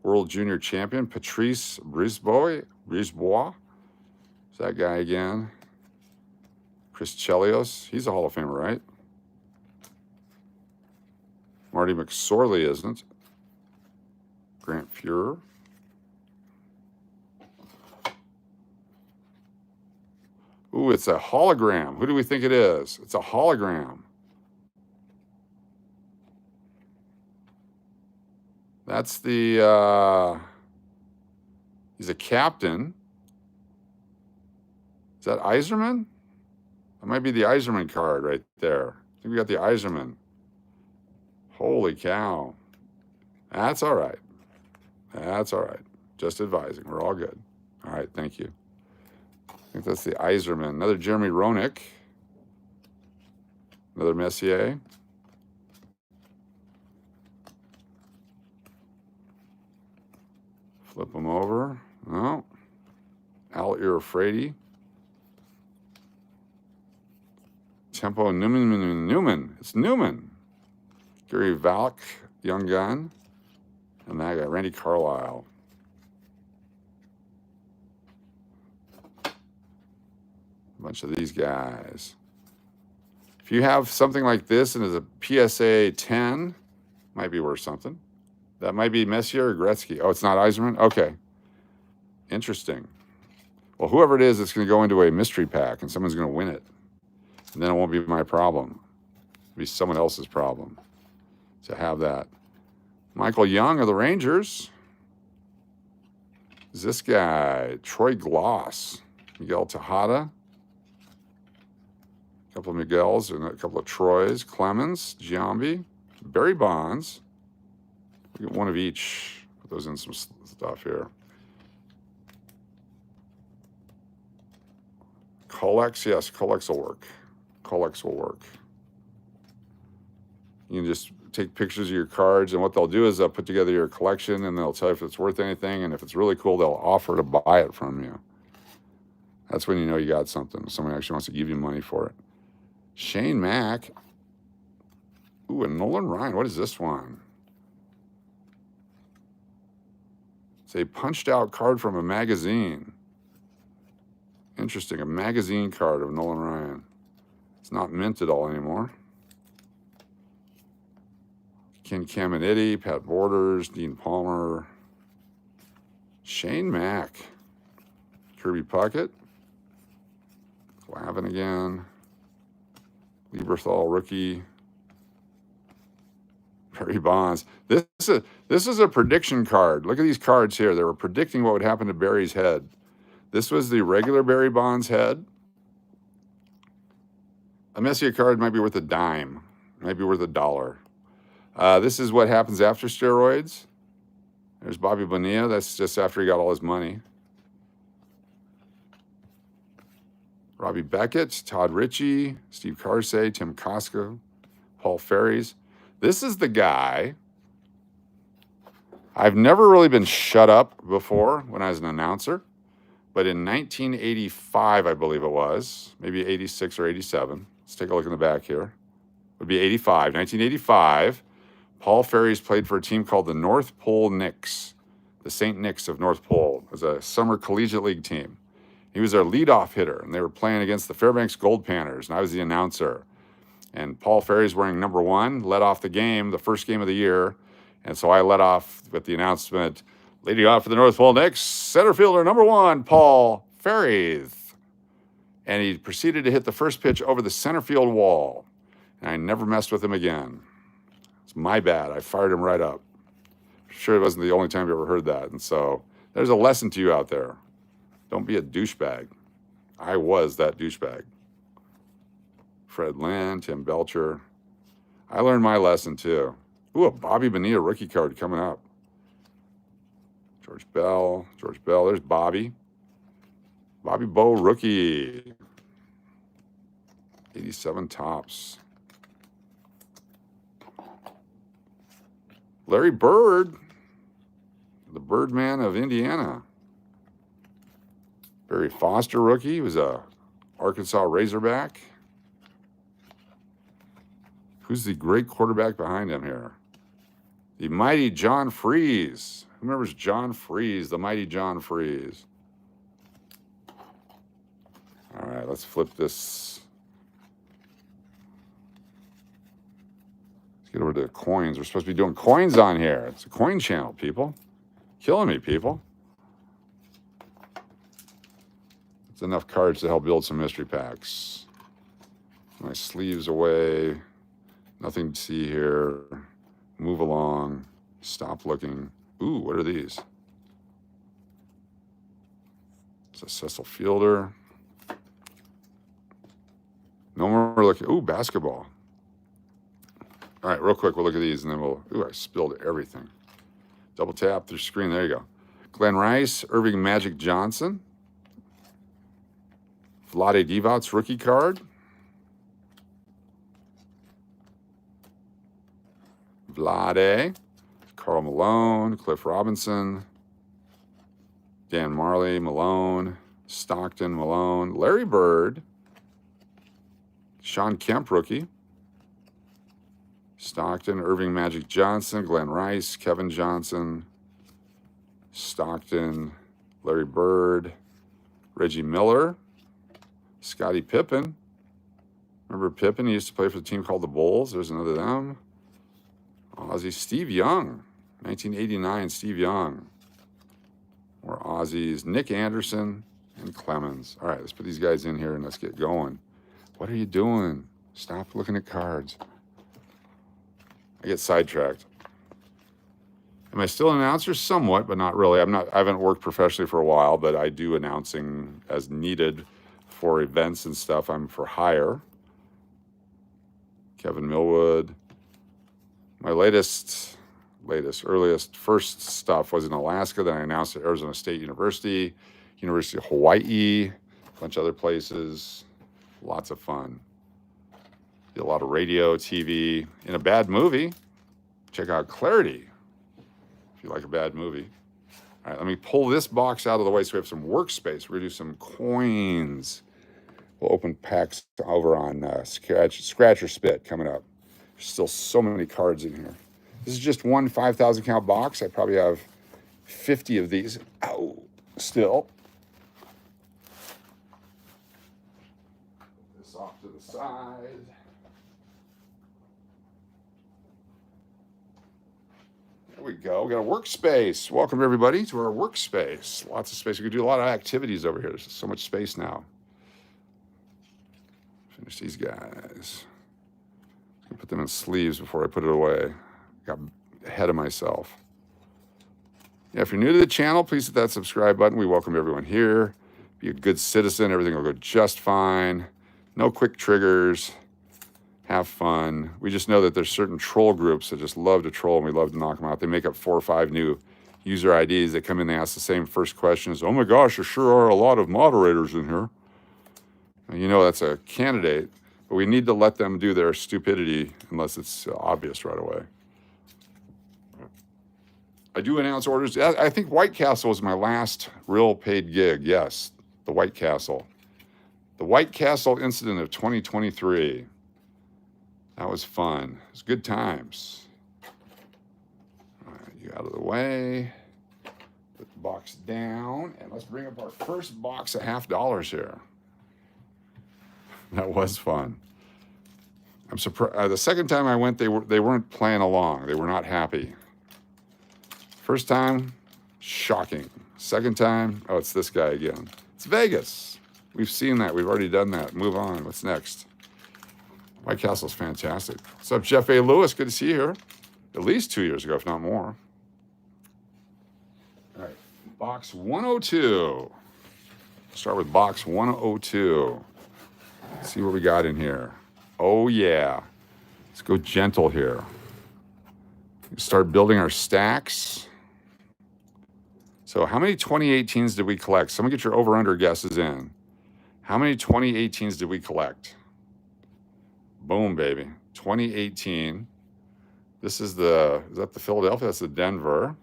A: World Junior Champion, Patrice Brisebois. Is that guy again? Chris Chelios. He's a Hall of Famer, right? Marty McSorley isn't. Grant Fuhrer. Ooh, it's a hologram. Who do we think it is? It's a hologram. That's the, he's a captain. Is that Iserman? That might be the Iserman card right there. I think we got the Iserman. Holy cow. That's all right. That's all right. Just advising. We're all good. All right, thank you. I think that's the Iserman. Another Jeremy Roenick. Another Messier. Flip them over. No. Al Irafredi. Tempo Newman. It's Newman. Gary Valk, Young Gun. And that guy, Randy Carlisle. A bunch of these guys. If you have something like this and it's a PSA 10, might be worth something. That might be Messier or Gretzky. Oh, it's not Iserman? Okay. Interesting. Well, whoever it is, it's going to go into a mystery pack, and someone's going to win it. And then it won't be my problem. It'll be someone else's problem to have that. Michael Young of the Rangers. Is this guy, Troy Gloss, Miguel Tejada. A couple of Miguels and a couple of Troys. Clemens, Giambi, Barry Bonds. We get one of each. Put those in some stuff here. Colex, yes, Colex will work. Colex will work. You can just take pictures of your cards, and what they'll do is they'll put together your collection, and they'll tell you if it's worth anything, and if it's really cool, they'll offer to buy it from you. That's when you know you got something. Someone actually wants to give you money for it. Shane Mack. Ooh, and Nolan Ryan. What is this one? It's a punched out card from a magazine. Interesting. A magazine card of Nolan Ryan. It's not mint at all anymore. Ken Caminiti, Pat Borders, Dean Palmer, Shane Mack, Kirby Puckett, Glavin again, Lieberthal rookie, Barry Bonds. This is a prediction card. Look at these cards here. They were predicting what would happen to Barry's head. This was the regular Barry Bonds head. A Messier card might be worth a dime, might be worth $1. This is what happens after steroids. There's Bobby Bonilla. That's just after he got all his money. Robbie Beckett, Todd Ritchie, Steve Carsey, Tim Koska, Paul Ferries. This is the guy. I've never really been shut up before when I was an announcer, but in 1985, I believe it was, maybe 86 or 87. Let's take a look in the back here. It would be 85. 1985, Paul Ferries played for a team called the North Pole Knicks, the St. Nick's of North Pole. It was a summer collegiate league team. He was their leadoff hitter, and they were playing against the Fairbanks Gold Panthers, and I was the announcer. And Paul Ferries, wearing number 1, led off the game, the first game of the year. And so I led off with the announcement, leading off for the North Pole Knicks, center fielder number 1, Paul Ferries. And he proceeded to hit the first pitch over the center field wall. And I never messed with him again. It's my bad. I fired him right up. Sure, it wasn't the only time you ever heard that. And so there's a lesson to you out there. Don't be a douchebag. I was that douchebag. Fred Lynn, Tim Belcher. I learned my lesson too. Ooh, a Bobby Bonilla rookie card coming up. George Bell. There's Bobby. Bobby Bo rookie. 87 tops. Larry Bird, the Birdman of Indiana. Barry Foster rookie. He was a Arkansas Razorback. Who's the great quarterback behind him here? The mighty John Freeze. Who remembers John Freeze, the mighty John Freeze? All right, let's flip this. Let's get over to the coins. We're supposed to be doing coins on here. It's a coin channel, people. Killing me, people. It's enough cards to help build some mystery packs. My sleeves away. Nothing to see here. Move along. Stop looking. Ooh, what are these? It's a Cecil Fielder. No more looking. Ooh, basketball. All right, real quick, we'll look at these, and then we'll... Ooh, I spilled everything. Double tap through screen. There you go. Glenn Rice, Irving Magic Johnson. Vlade Divac's rookie card. Vlade, Karl Malone, Cliff Robinson, Dan Marley, Malone, Stockton, Malone, Larry Bird, Sean Kemp rookie, Stockton, Irving Magic Johnson, Glenn Rice, Kevin Johnson, Stockton, Larry Bird, Reggie Miller, Scottie Pippen. Remember Pippen? He used to play for the team called the Bulls. There's another them. Ozzy, Steve Young, 1989, Steve Young. More Aussies, Nick Anderson and Clemens. All right, let's put these guys in here and let's get going. What are you doing? Stop looking at cards. I get sidetracked. Am I still an announcer? Somewhat, but not really. I haven't worked professionally for a while, but I do announcing as needed for events and stuff. I'm for hire. Kevin Millwood. My first stuff was in Alaska. Then I announced at Arizona State University, University of Hawaii, bunch of other places. Lots of fun. Did a lot of radio, TV. In a bad movie, check out Clarity if you like a bad movie. All right, let me pull this box out of the way so we have some workspace. We're gonna do some coins. We'll open packs over on Scratch or Spit coming up. There's still so many cards in here. This is just one 5,000 count box. I probably have 50 of these. Ow, still. Put this off to the side. There we go. We got a workspace. Welcome everybody to our workspace. Lots of space. We can do a lot of activities over here. There's so much space now. Finish these guys. I'm gonna put them in sleeves before I put it away. Got ahead of myself. Yeah, if you're new to the channel, please hit that subscribe button. We welcome everyone here. Be a good citizen. Everything will go just fine. No quick triggers. Have fun. We just know that there's certain troll groups that just love to troll and we love to knock them out. They make up 4 or 5 new user IDs. They come in, they ask the same first questions. Oh my gosh, there sure are a lot of moderators in here. And you know that's a candidate, but we need to let them do their stupidity unless it's obvious right away. I do announce orders. I think White Castle was my last real paid gig. Yes, the White Castle. The White Castle incident of 2023. That was fun. It was good times. All right, you out of the way. Put the box down, and let's bring up our first box of $50 here. That was fun. I'm surprised. The second time I went, they weren't playing along. They were not happy. First time, shocking. Second time, oh, it's this guy again. It's Vegas. We've seen that. We've already done that. Move on. What's next? White Castle's fantastic. What's up, Jeff A. Lewis? Good to see you here. At least 2 years ago, if not more. All right, box 102. Start with box 102. Let's see what we got in here. Oh, yeah. Let's go gentle here. Start building our stacks. So how many 2018s did we collect? Someone get your over-under guesses in. How many 2018s did we collect? Boom, baby. 2018. This is that the Philadelphia? That's the Denver.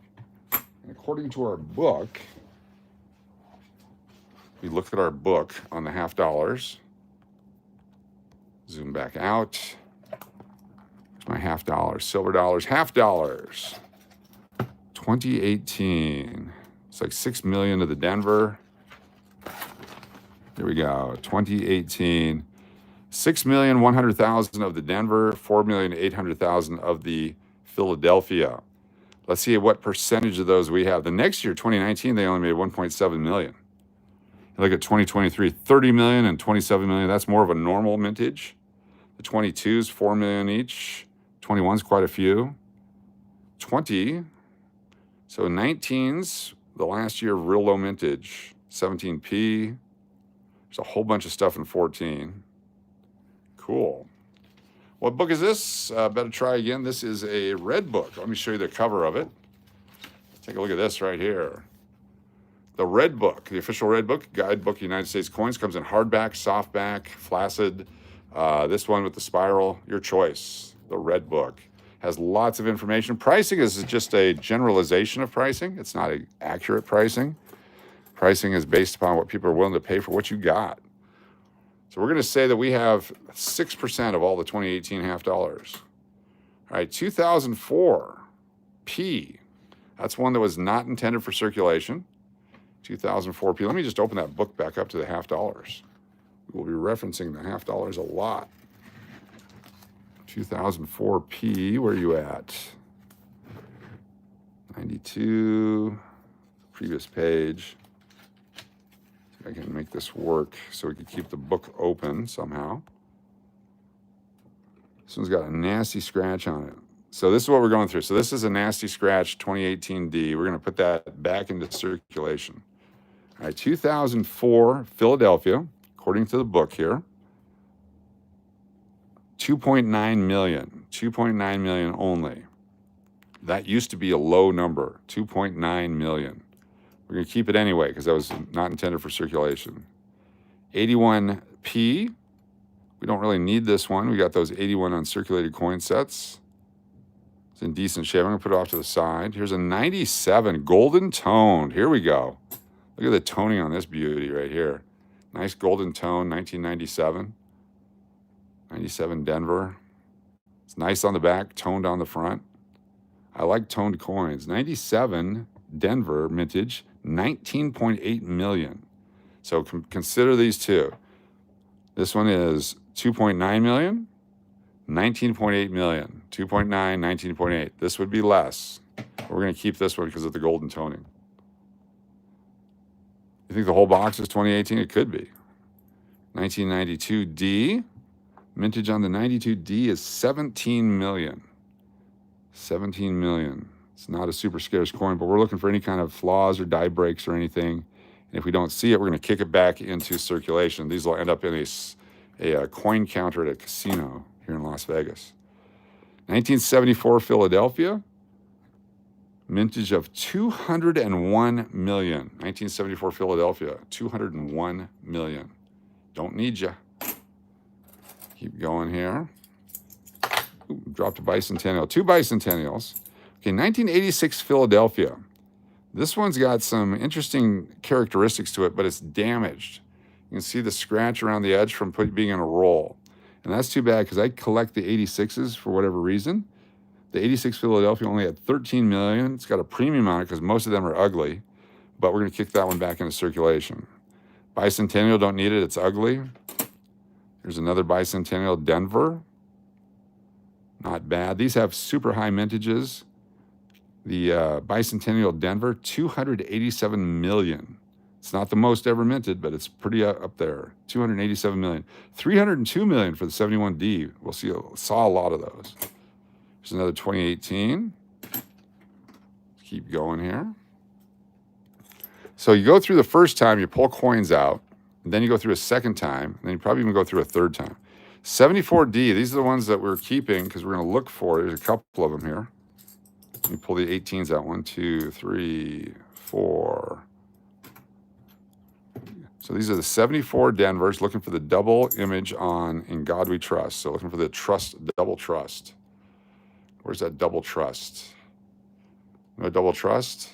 A: And according to our book, we look at our book on the $50. Zoom back out. Here's my $50. Silver dollars, $50. 2018. It's like 6 million to the Denver. There we go. 2018. 6,100,000 of the Denver, 4,800,000 of the Philadelphia. Let's see what percentage of those we have. The next year, 2019, they only made 1.7 million. You look at 2023, 30 million and 27 million. That's more of a normal mintage. The 22s, 4 million each. 21s, quite a few. 20. So 19s, the last year, real low mintage. 17p. There's a whole bunch of stuff in 14. Cool. What book is this? Better try again. This is a red book. Let me show you the cover of it. Take a look at this right here. The red book, the official red book, guidebook United States coins, comes in hardback, softback, flaccid. This one with the spiral, your choice. The red book has lots of information. Pricing is just a generalization of pricing. It's not an accurate pricing. Pricing is based upon what people are willing to pay for what you got. So we're going to say that we have 6% of all the 2018 $50. All right, 2004 P. That's one that was not intended for circulation. 2004 P. Let me just open that book back up to the $50. We'll be referencing the $50 a lot. 2004 P. Where are you at? 92. Previous page. I can make this work so we can keep the book open somehow. This one's got a nasty scratch on it. So this is what we're going through. So this is a nasty scratch 2018D. We're going to put that back into circulation. All right, 2004 Philadelphia, according to the book here. 2.9 million. 2.9 million only. That used to be a low number, 2.9 million. We're going to keep it anyway because that was not intended for circulation. 81P. We don't really need this one. We got those 81 uncirculated coin sets. It's in decent shape. I'm going to put it off to the side. Here's a 97 golden toned. Here we go. Look at the toning on this beauty right here. Nice golden tone, 1997. 97 Denver. It's nice on the back, toned on the front. I like toned coins. 97 Denver vintage, 19.8 million. So consider these two. This one is 2.9 million, 19.8 million. 2.9, 19.8. This would be less. We're going to keep this one because of the golden toning. You think the whole box is 2018? It could be. 1992D. Mintage on the 92D is 17 million. 17 million. It's not a super scarce coin, but we're looking for any kind of flaws or die breaks or anything. And if we don't see it, we're going to kick it back into circulation. These will end up in a coin counter at a casino here in Las Vegas. 1974 Philadelphia. Mintage of 201 million. 1974 Philadelphia, 201 million. Don't need ya. Keep going here. Ooh, dropped a bicentennial. 2 bicentennials. Okay, 1986 Philadelphia. This one's got some interesting characteristics to it, but it's damaged. You can see the scratch around the edge from being in a roll. And that's too bad because I collect the 86s for whatever reason. The 86 Philadelphia only had 13 million. It's got a premium on it because most of them are ugly, but we're going to kick that one back into circulation. Bicentennial, don't need it. It's ugly. Here's another bicentennial, Denver. Not bad. These have super high mintages. The bicentennial Denver, 287 million. It's not the most ever minted, but it's pretty up there. 287 million. 302 million for the 71D. We'll saw a lot of those. Here's another 2018. Keep going here. So you go through the first time, you pull coins out, and then you go through a second time, and then you probably even go through a third time. 74D, these are the ones that we're keeping because we're going to look for. There's a couple of them here. Let me pull the 18s out. 1, 2, 3, 4. So these are the 74 Denvers, looking for the double image on In God We Trust. So looking for the trust, double trust. Where's that double trust? No double trust?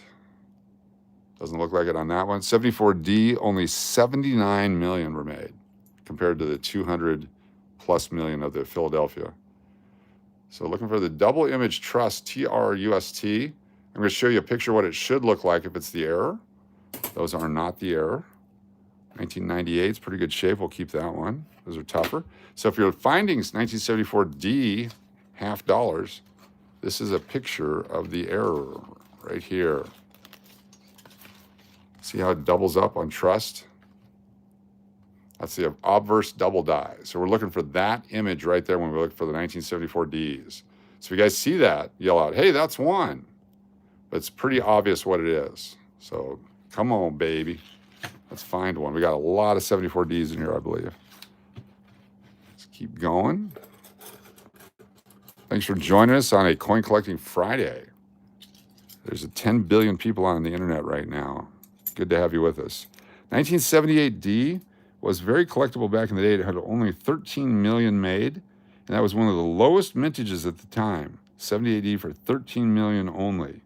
A: Doesn't look like it on that one. 74D, only 79 million were made compared to the 200 plus million of the Philadelphia. So looking for the double image trust, TRUST. I'm going to show you a picture of what it should look like if it's the error. Those are not the error. 1998 is pretty good shape. We'll keep that one. Those are tougher. So if your findings 1974D, $50, this is a picture of the error right here. See how it doubles up on trust? That's the obverse double die. So we're looking for that image right there when we look for the 1974Ds. So if you guys see that, yell out, hey, that's one. But it's pretty obvious what it is. So come on, baby. Let's find one. We got a lot of 74Ds in here, I believe. Let's keep going. Thanks for joining us on a Coin Collecting Friday. There's 10 billion people on the internet right now. Good to have you with us. 1978D was very collectible back in the day. It had only 13 million made, and that was one of the lowest mintages at the time. 78D for 13 million only.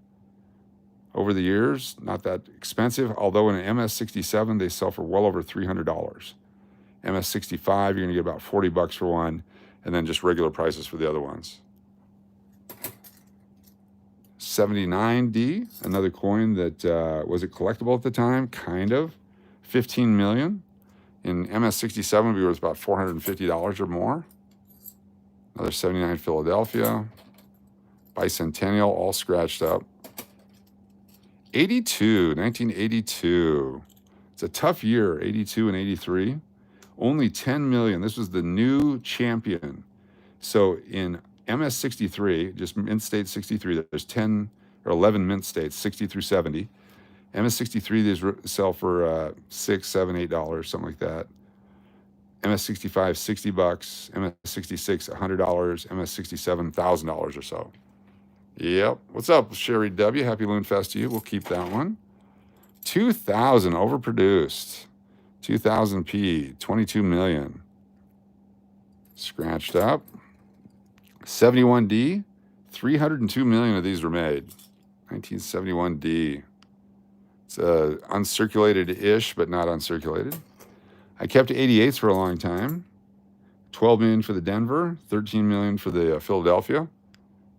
A: Over the years, not that expensive, although in an MS67, they sell for well over $300. MS65, you're going to get about 40 bucks for one, and then just regular prices for the other ones. 79D, another coin that, was it collectible at the time? Kind of. 15 million. In MS67, it was about $450 or more. Another 79 Philadelphia. Bicentennial, all scratched up. 1982. It's a tough year, 82 and 83. Only 10 million. This was the new champion. So in MS63, just mint state 63, there's 10 or 11 mint states, 60 through 70. MS63, these sell for $6, $7, $8, something like that. MS65, 60 bucks. MS66, $100. MS67, $1,000 or so. Yep. What's up, Sherry W? Happy Loon Fest to you. We'll keep that one. 2000, overproduced. 2000p, 22 million. Scratched up. 71D, 302 million of these were made. 1971D. It's uncirculated-ish, but not uncirculated. I kept 88s for a long time. 12 million for the Denver, 13 million for the Philadelphia,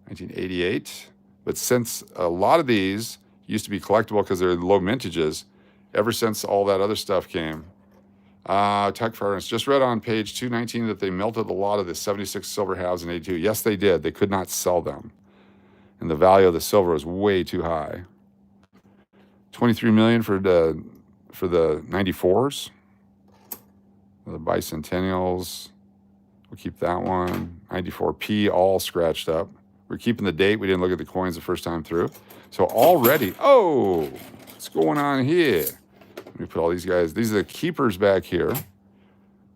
A: 1988. But since a lot of these used to be collectible because they're low mintages, ever since all that other stuff came, Tech Furnace just read on page 219 that they melted a lot of the 76 silver halves in 82. Yes, they did. They could not sell them. And the value of the silver was way too high. 23 million for the 94s. The bicentennials. We'll keep that one. 94p, all scratched up. We're keeping the date. We didn't look at the coins the first time through. So already, oh, what's going on here? Let me put all these guys. These are the keepers back here.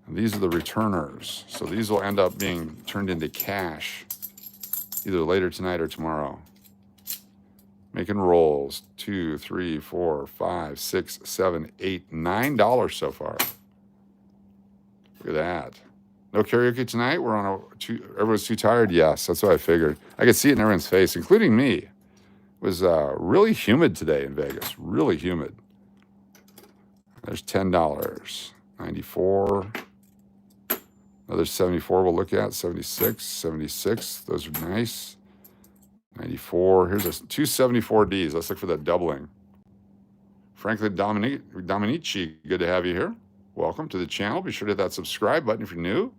A: And these are the returners. So these will end up being turned into cash either later tonight or tomorrow. Making rolls. $2, $3, $4, $5, $6, $7, $8, $9 so far. Look at that. No karaoke tonight? We're on everyone's too tired? Yes, that's what I figured. I could see it in everyone's face, including me. It was really humid today in Vegas. Really humid. There's $10. 94. Another 74 we'll look at. 76, 76. Those are nice. 94. Here's two 74Ds. Let's look for that doubling. Franklin Dominici, good to have you here. Welcome to the channel. Be sure to hit that subscribe button if you're new.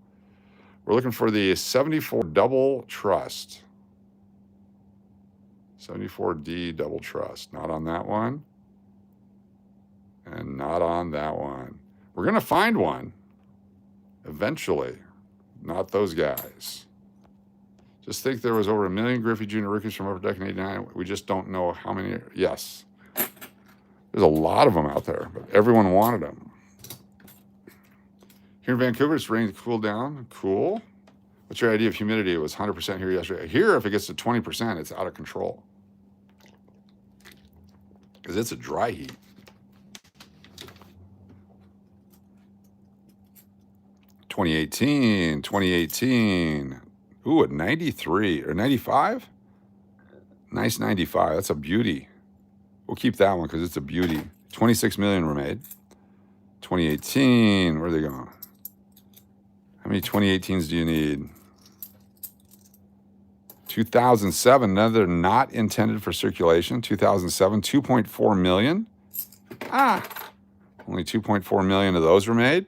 A: We're looking for the 74 double trust. 74D double trust. Not on that one. And not on that one. We're going to find one eventually. Not those guys. Just think there was over 1 million Griffey Jr. rookies from Upper Deck in 89. We just don't know how many. Yes. There's a lot of them out there, but everyone wanted them. Here in Vancouver, it's raining to cool down. Cool. What's your idea of humidity? It was 100% here yesterday. Here, if it gets to 20%, it's out of control. Because it's a dry heat. $2018. Ooh, a 93 or 95? Nice 95. That's a beauty. We'll keep that one because it's a beauty. 26 million were made. 2018. Where are they going? How many 2018s do you need? 2007, another not intended for circulation. 2007, 2.4 million. Only 2.4 million of those were made.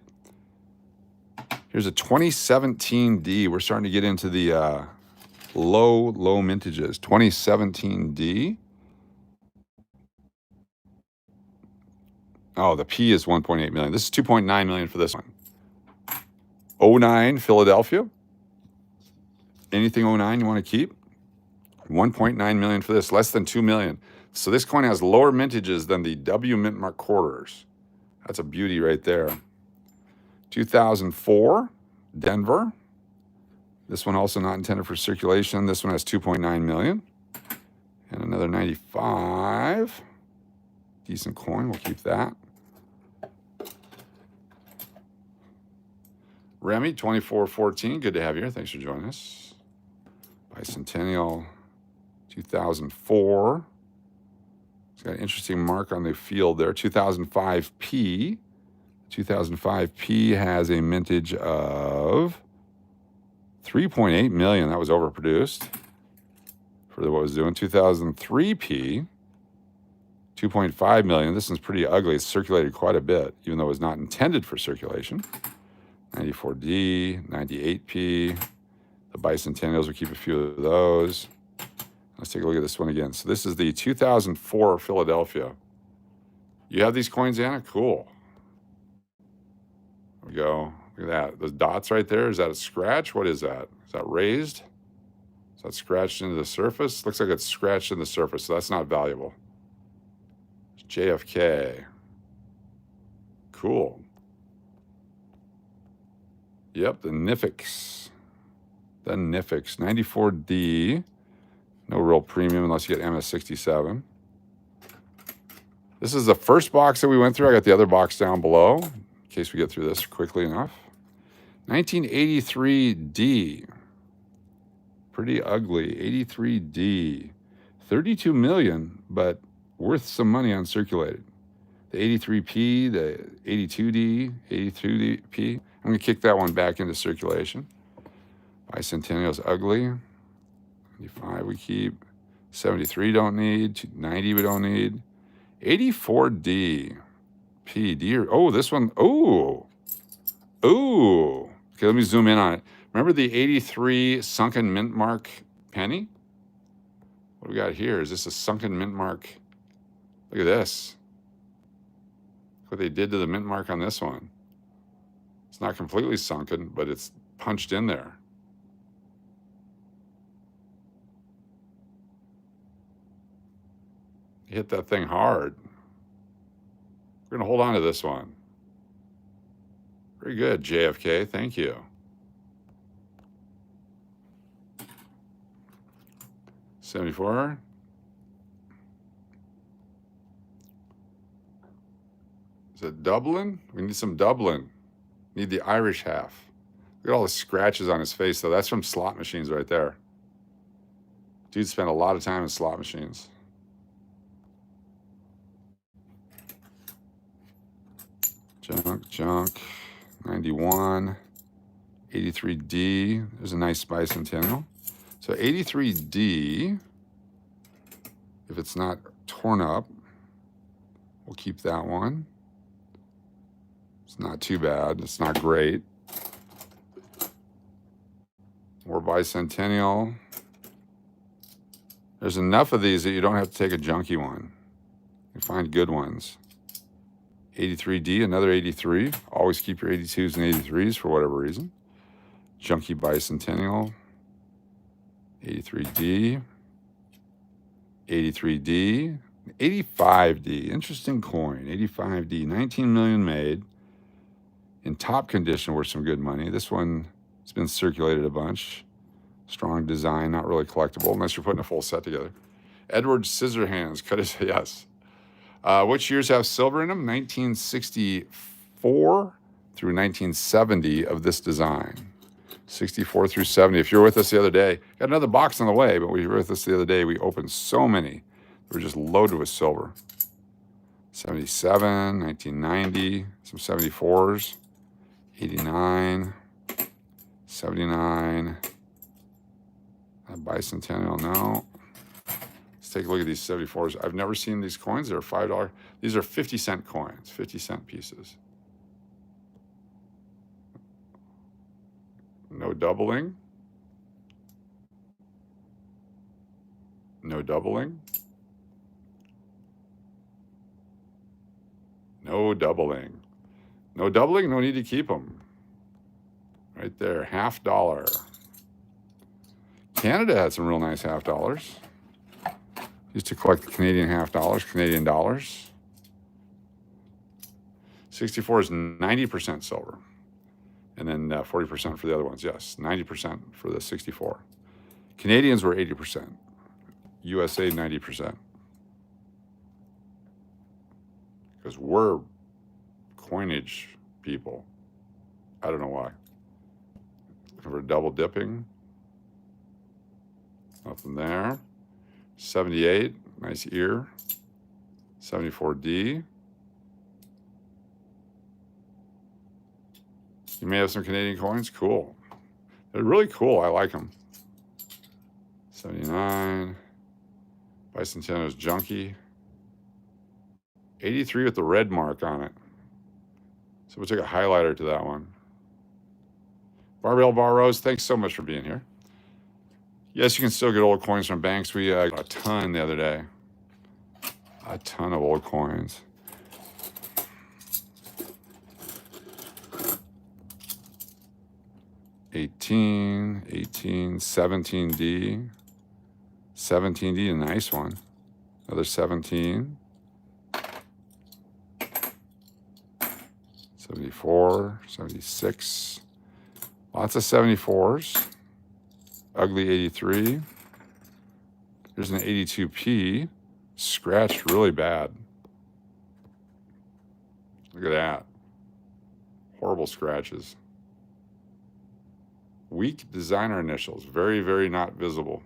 A: Here's a 2017D. We're starting to get into the low mintages. 2017D. Oh, the P is 1.8 million. This is 2.9 million for this one. 09 Philadelphia. Anything 09 you want to keep? 1.9 million for this, less than 2 million. So this coin has lower mintages than the W mint mark quarters. That's a beauty right there. 2004 Denver. This one also not intended for circulation. This one has 2.9 million. And another 95. Decent coin, we'll keep that. Remy, 2414, good to have you here. Thanks for joining us. Bicentennial, 2004. It's got an interesting mark on the field there. 2005P. 2005P has a mintage of 3.8 million. That was overproduced for what it was doing. 2003P, 2.5 million. This one's pretty ugly. It's circulated quite a bit, even though it was not intended for circulation. 94D, 98P. The bicentennials, we'll keep a few of those. Let's take a look at this one again. So this is the 2004 Philadelphia. You have these coins, Anna? Cool. There we go. Look at that. Those dots right there. Is that a scratch? What is that? Is that raised? Is that scratched into the surface? Looks like it's scratched in the surface, so that's not valuable. It's JFK. Cool. Yep, the Nifix. The Nifix. 94D. No real premium unless you get MS67. This is the first box that we went through. I got the other box down below. in case we get through this quickly enough. 1983D. Pretty ugly. 83D. 32 million, but worth some money uncirculated. The 83P, the 82D, 82P. I'm going to kick that one back into circulation. Bicentennial's ugly. 95 we keep. 73 don't need. 90 we don't need. 84D. P. D. Oh, this one. Oh. Ooh. Okay, let me zoom in on it. Remember the 83 sunken mint mark penny? What do we got here? Is this a sunken mint mark? Look at this. Look what they did to the mint mark on this one. It's not completely sunken, but it's punched in there. You hit that thing hard. We're going to hold on to this one. Very good, JFK. Thank you. $74. Is it Dublin? We need some Dublin. Need the Irish half. Look at all the scratches on his face, though. That's from slot machines right there. Dude spent a lot of time in slot machines. Junk. 91. 83D. There's a nice bicentennial. So 83D, if it's not torn up, we'll keep that one. It's not too bad. It's not great. More bicentennial. There's enough of these that you don't have to take a junky one. You find good ones. 83D, another 83. Always keep your 82s and 83s for whatever reason. Junky bicentennial. 83D. 83D. 85D. Interesting coin. 85D. 19 million made. In top condition worth some good money. This one has been circulated a bunch. Strong design, not really collectible unless you're putting a full set together. Edward Scissorhands, cut his, yes. Which years have silver in them? 1964 through 1970 of this design. 64 through 70. If you were with us the other day, got another box on the way, but we were with us the other day, we opened so many. We were just loaded with silver. 77, 1990, some 74s, 89, 79, a bicentennial, no. Let's take a look at these 74s. I've never seen these coins. They're $5. These are 50-cent coins, 50-cent pieces. No doubling. No doubling. No doubling. No doubling, no need to keep them. Right there, $50. Canada had some real nice $50. Used to collect the Canadian $50, Canadian dollars. 64 is 90% silver. And then 40% for the other ones. Yes, 90% for the 64. Canadians were 80%. USA, 90%. Because we're coinage people. I don't know why. Looking for double dipping. Nothing there. 78, nice ear. 74D. You may have some Canadian coins. Cool. They're really cool. I like them. 79. Bicentennial's junky. 83 with the red mark on it. So we'll take a highlighter to that one. Barbell Bar Rose, thanks so much for being here. Yes, you can still get old coins from banks. We got a ton the other day. A ton of old coins. $18, 17D. 17D, a nice one. Another 17. 74, 76. Lots of 74s. Ugly 83. There's an 82P. Scratched really bad. Look at that. Horrible scratches. Weak designer initials. Very, very not visible.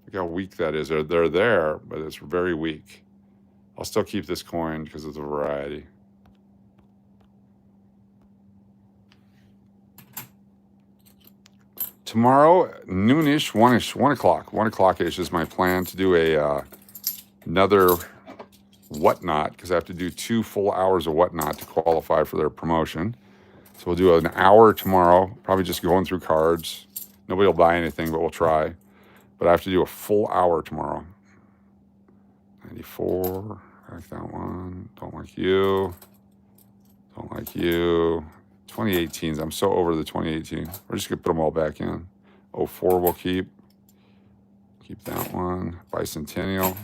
A: Look how weak that is. They're there, but it's very weak. I'll still keep this coin because it's a variety. Tomorrow, noonish, 1 o'clock. 1 o'clock-ish is my plan to do another whatnot, because I have to do 2 full hours of whatnot to qualify for their promotion. So we'll do an hour tomorrow, probably just going through cards. Nobody will buy anything, but we'll try. But I have to do a full hour tomorrow. 94, I like that one. Don't like you. Don't like you. 2018s, I'm so over the 2018. We're just gonna put them all back in. 04 we'll keep. Keep that one. Bicentennial.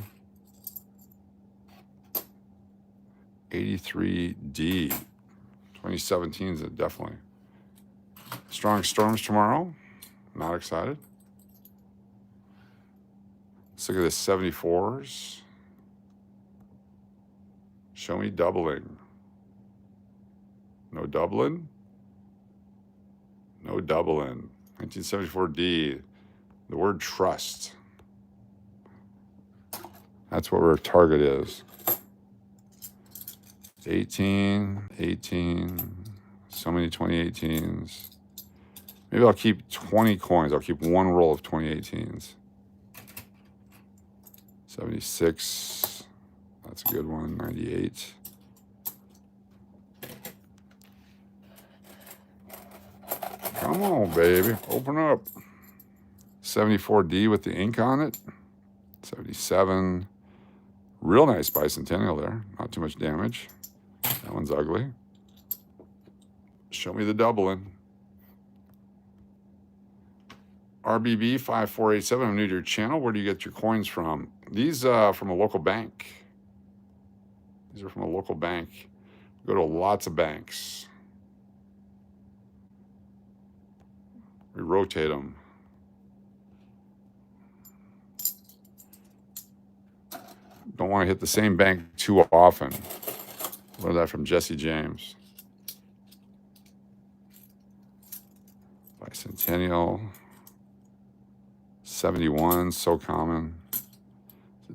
A: 83D. 2017's it definitely. Strong storms tomorrow. Not excited. Let's look at the 74s. Show me doubling. No doubling. No doubling. 1974D. The word trust. That's what our target is. 18. So many 2018s. Maybe I'll keep 20 coins. I'll keep 1 roll of 2018s. 76. That's a good one. 98. Come on, baby. Open up. 74D with the ink on it. 77. Real nice bicentennial there. Not too much damage. That one's ugly. Show me the doubling. RBB 5487. I'm new to your channel. Where do you get your coins from? These from a local bank. These are from a local bank. Go to lots of banks. We rotate them. Don't want to hit the same bank too often. Learned that from Jesse James. Bicentennial. 71, so common.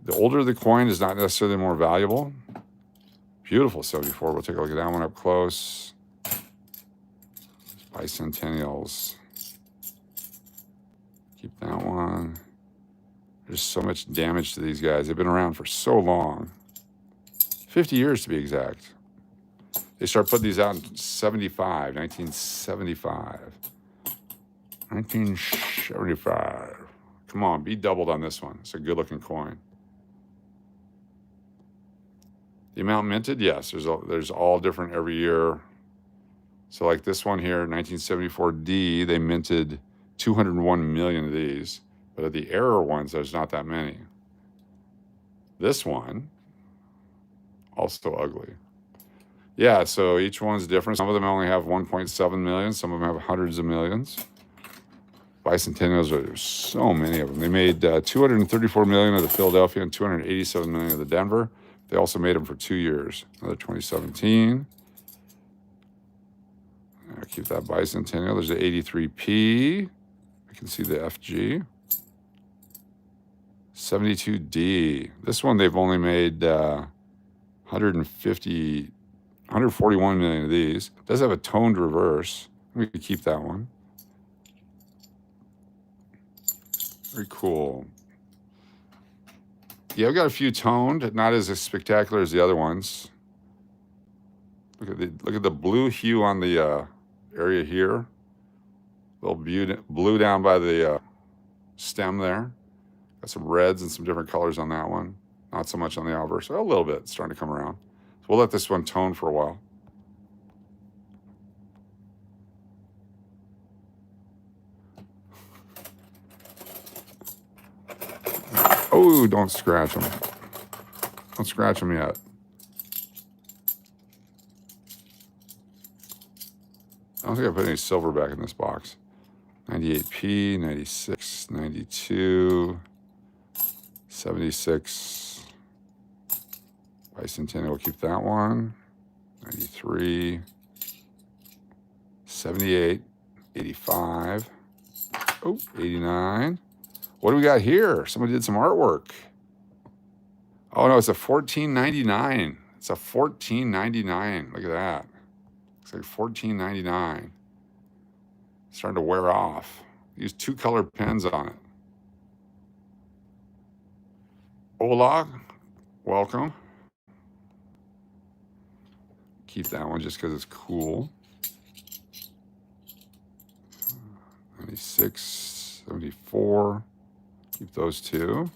A: The older the coin is not necessarily more valuable. Beautiful 74. We'll take a look at that one up close. Bicentennials. Keep that one. There's so much damage to these guys. They've been around for so long. 50 years to be exact. They start putting these out in 1975. 1975. Come on, be doubled on this one. It's a good looking coin. The amount minted, yes, there's all different every year. So like this one here, 1974D, they minted 201 million of these. But of the error ones, there's not that many. This one, also ugly. Yeah, so each one's different. Some of them only have 1.7 million. Some of them have hundreds of millions. Bicentennials, there's so many of them. They made 234 million of the Philadelphia and 287 million of the Denver. They also made them for 2 years. Another 2017. I'll keep that bicentennial. There's the 83P. I can see the FG. 72D. This one they've only made 141 million of these. It does have a toned reverse. We could keep that one. Very cool. Yeah, I've got a few toned, not as spectacular as the other ones. Look at the blue hue on the area here. A little blue down by the stem there. Got some reds and some different colors on that one. Not so much on the obverse. A little bit. It's starting to come around. So we'll let this one tone for a while. Oh, don't scratch them. Don't scratch them yet. I don't think I put any silver back in this box. 98P, 96, 92, 76. Bicentennial, we'll keep that one. 93. 78, 85, oh, 89. What do we got here? Somebody did some artwork. Oh no, it's a $14.99. It's a $14.99. Look at that. It's like $14.99. It's starting to wear off. Use 2 color pens on it. Ola, welcome. Keep that one just because it's cool. 96, 74. Keep those 2.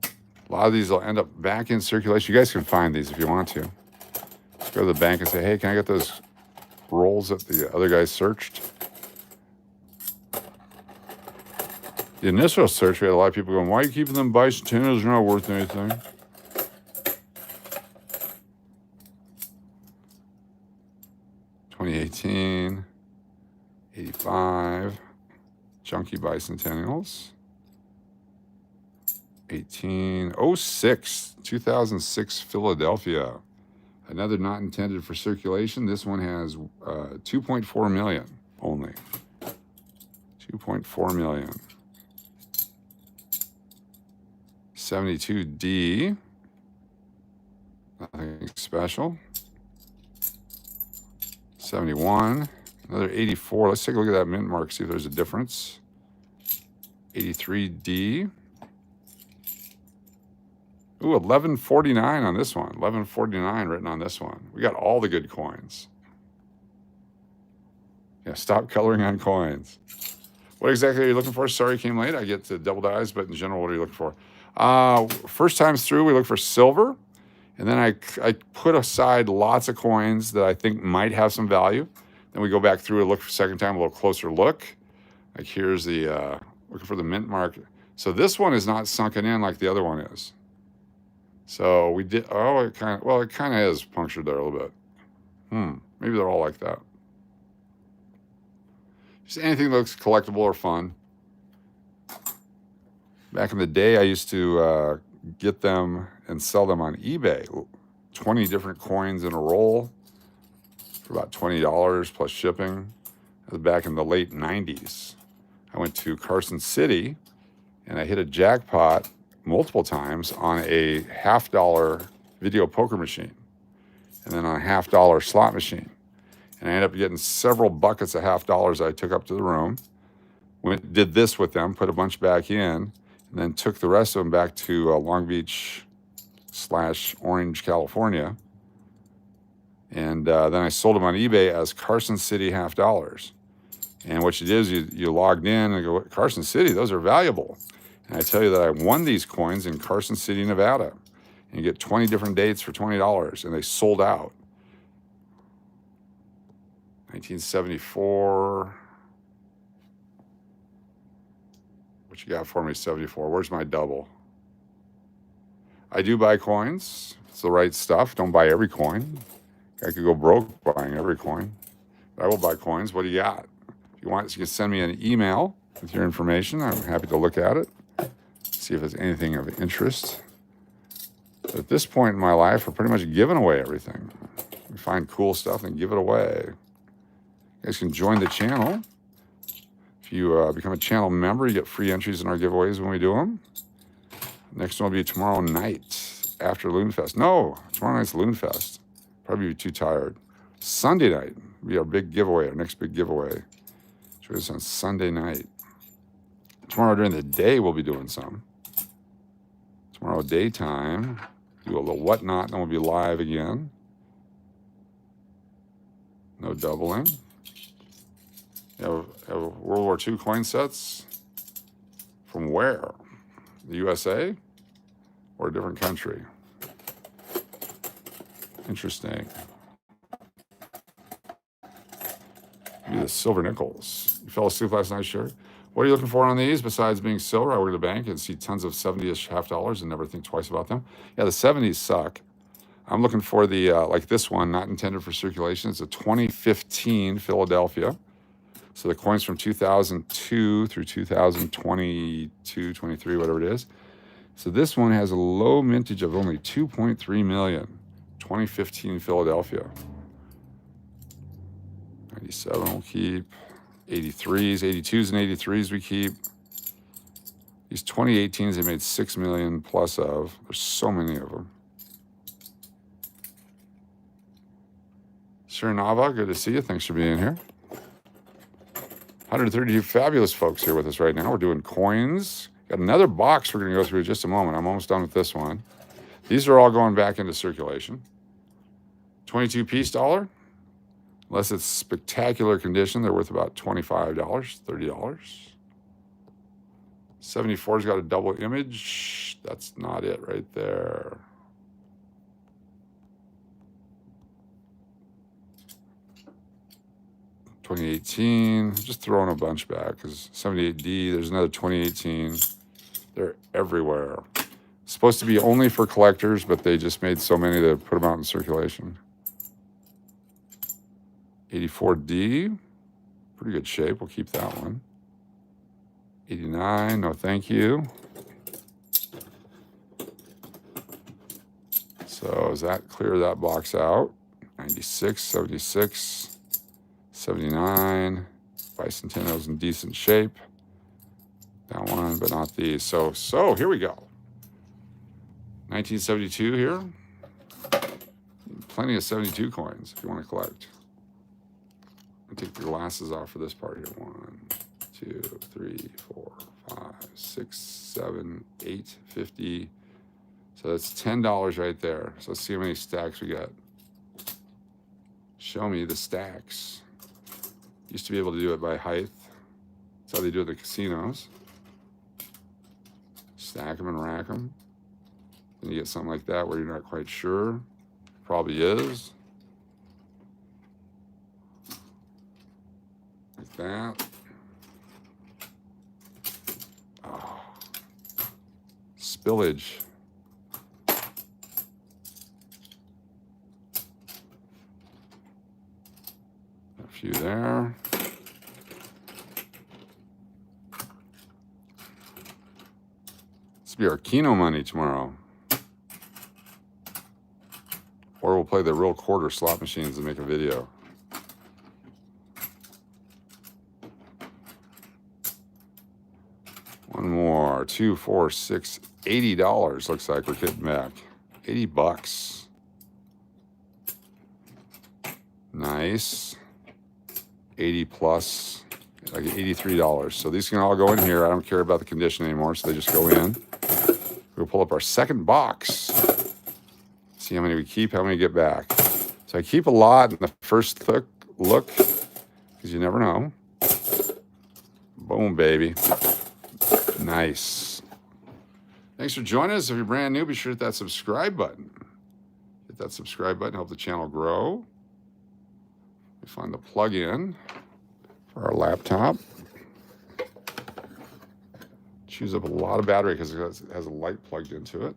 A: A lot of these will end up back in circulation. You guys can find these if you want to. Just go to the bank and say, hey, can I get those rolls that the other guys searched? The initial search, we had a lot of people going, why are you keeping them bicentennials? They're not worth anything. $2018, 85, junky bicentennials. 1806, 2006 Philadelphia. Another not intended for circulation. This one has 2.4 million only. 2.4 million. 72D. Nothing special. 71. Another 84. Let's take a look at that mint mark, see if there's a difference. 83D. Ooh, 1149 on this one. 1149 written on this one. We got all the good coins. Yeah, stop coloring on coins. What exactly are you looking for? Sorry, came late. I get to double dies, but in general, what are you looking for? First times through, we look for silver. And then I put aside lots of coins that I think might have some value. Then we go back through and look for a second time, a little closer look. Like here's the, looking for the mint mark. So this one is not sunken in like the other one is. So we did, oh, it kind of is punctured there a little bit. Maybe they're all like that. Just anything that looks collectible or fun. Back in the day, I used to get them and sell them on eBay. 20 different coins in a roll for about $20 plus shipping. That was back in the late 90s. I went to Carson City and I hit a jackpot multiple times on a $50 video poker machine and then on a $50 slot machine. And I ended up getting several buckets of $50 I took up to the room. Did this with them, put a bunch back in, and then took the rest of them back to Long Beach / Orange, California. And then I sold them on eBay as Carson City $50. And what you did is you logged in and go, Carson City, those are valuable. And I tell you that I won these coins in Carson City, Nevada. And you get 20 different dates for $20, and they sold out. 1974. What you got for me, 74? Where's my double? I do buy coins. It's the right stuff. Don't buy every coin. I could go broke buying every coin. But I will buy coins. What do you got? If you want, you can send me an email with your information. I'm happy to look at it. See if there's anything of interest. But at this point in my life, we're pretty much giving away everything. We find cool stuff and give it away. You guys can join the channel. If you become a channel member, you get free entries in our giveaways when we do them. Next one will be tomorrow night after Loonfest. No, tomorrow night's Loonfest. Probably be too tired. Sunday night will be our big giveaway, our next big giveaway. Join us on Sunday night. Tomorrow during the day, we'll be doing some. Tomorrow daytime, do a little whatnot, then we'll be live again. No doubling. You have World War II coin sets? From where? The USA? Or a different country? Interesting. Maybe the silver nickels. You fell asleep last night, sure. What are you looking for on these besides being silver? I work at a bank and see tons of 70-ish $50 and never think twice about them. Yeah, the 70s suck. I'm looking for the, like this one, not intended for circulation. It's a 2015 Philadelphia. So the coins from 2002 through 2022, 23, whatever it is. So this one has a low mintage of only 2.3 million. 2015 Philadelphia. 97 we'll keep. 83s, 82s and 83s we keep. These 2018s they made 6 million plus of. There's so many of them. Sir Nava, good to see you. Thanks for being here. 132 fabulous folks here with us right now. We're doing coins. Got another box we're going to go through in just a moment. I'm almost done with this one. These are all going back into circulation. 22 piece dollar. Unless it's spectacular condition, they're worth about $25, $30. 74's got a double image. That's not it right there. $2018, just throwing a bunch back because 78D, there's another 2018. They're everywhere. Supposed to be only for collectors, but they just made so many to put them out in circulation. 84D, pretty good shape. We'll keep that one. 89, no thank you. So does that clear that box out? 96, 76, 79. Bicentennial's in decent shape. That one, but not these. So here we go. 1972 here. Plenty of 72 coins if you want to collect. I'll take the glasses off for this part here. 1, 2, 3, 4, 5, 6, 7, 8, 50. So that's $10 right there. So let's see how many stacks we got. Show me the stacks. Used to be able to do it by height. That's how they do it at the casinos. Stack them and rack them. Then you get something like that where you're not quite sure. Probably is. Like that. Oh. Spillage. A few there. This will be our Keno money tomorrow. Or we'll play the real quarter slot machines and make a video. One more. 2, 4, 6, $80 looks like we're getting back. 80 bucks. Nice. 80 plus, like $83. So these can all go in here. I don't care about the condition anymore, so they just go in. We'll pull up our second box. See how many we keep, how many get back. So I keep a lot in the first look, because you never know. Boom, baby. Nice. Thanks for joining us. If you're brand new, be sure to hit that subscribe button. Hit that subscribe button, help the channel grow. We find the plug-in for our laptop. Chews up a lot of battery because it has a light plugged into it.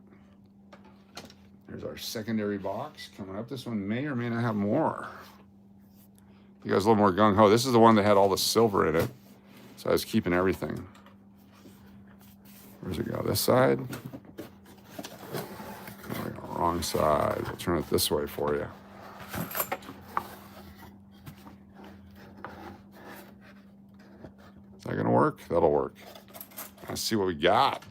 A: Here's our secondary box coming up. This one may or may not have more. You guys a little more gung-ho. This is the one that had all the silver in it. So I was keeping everything. Where's it go? This side? There we go. Wrong side. We'll turn it this way for you. Is that gonna work? That'll work. Let's see what we got.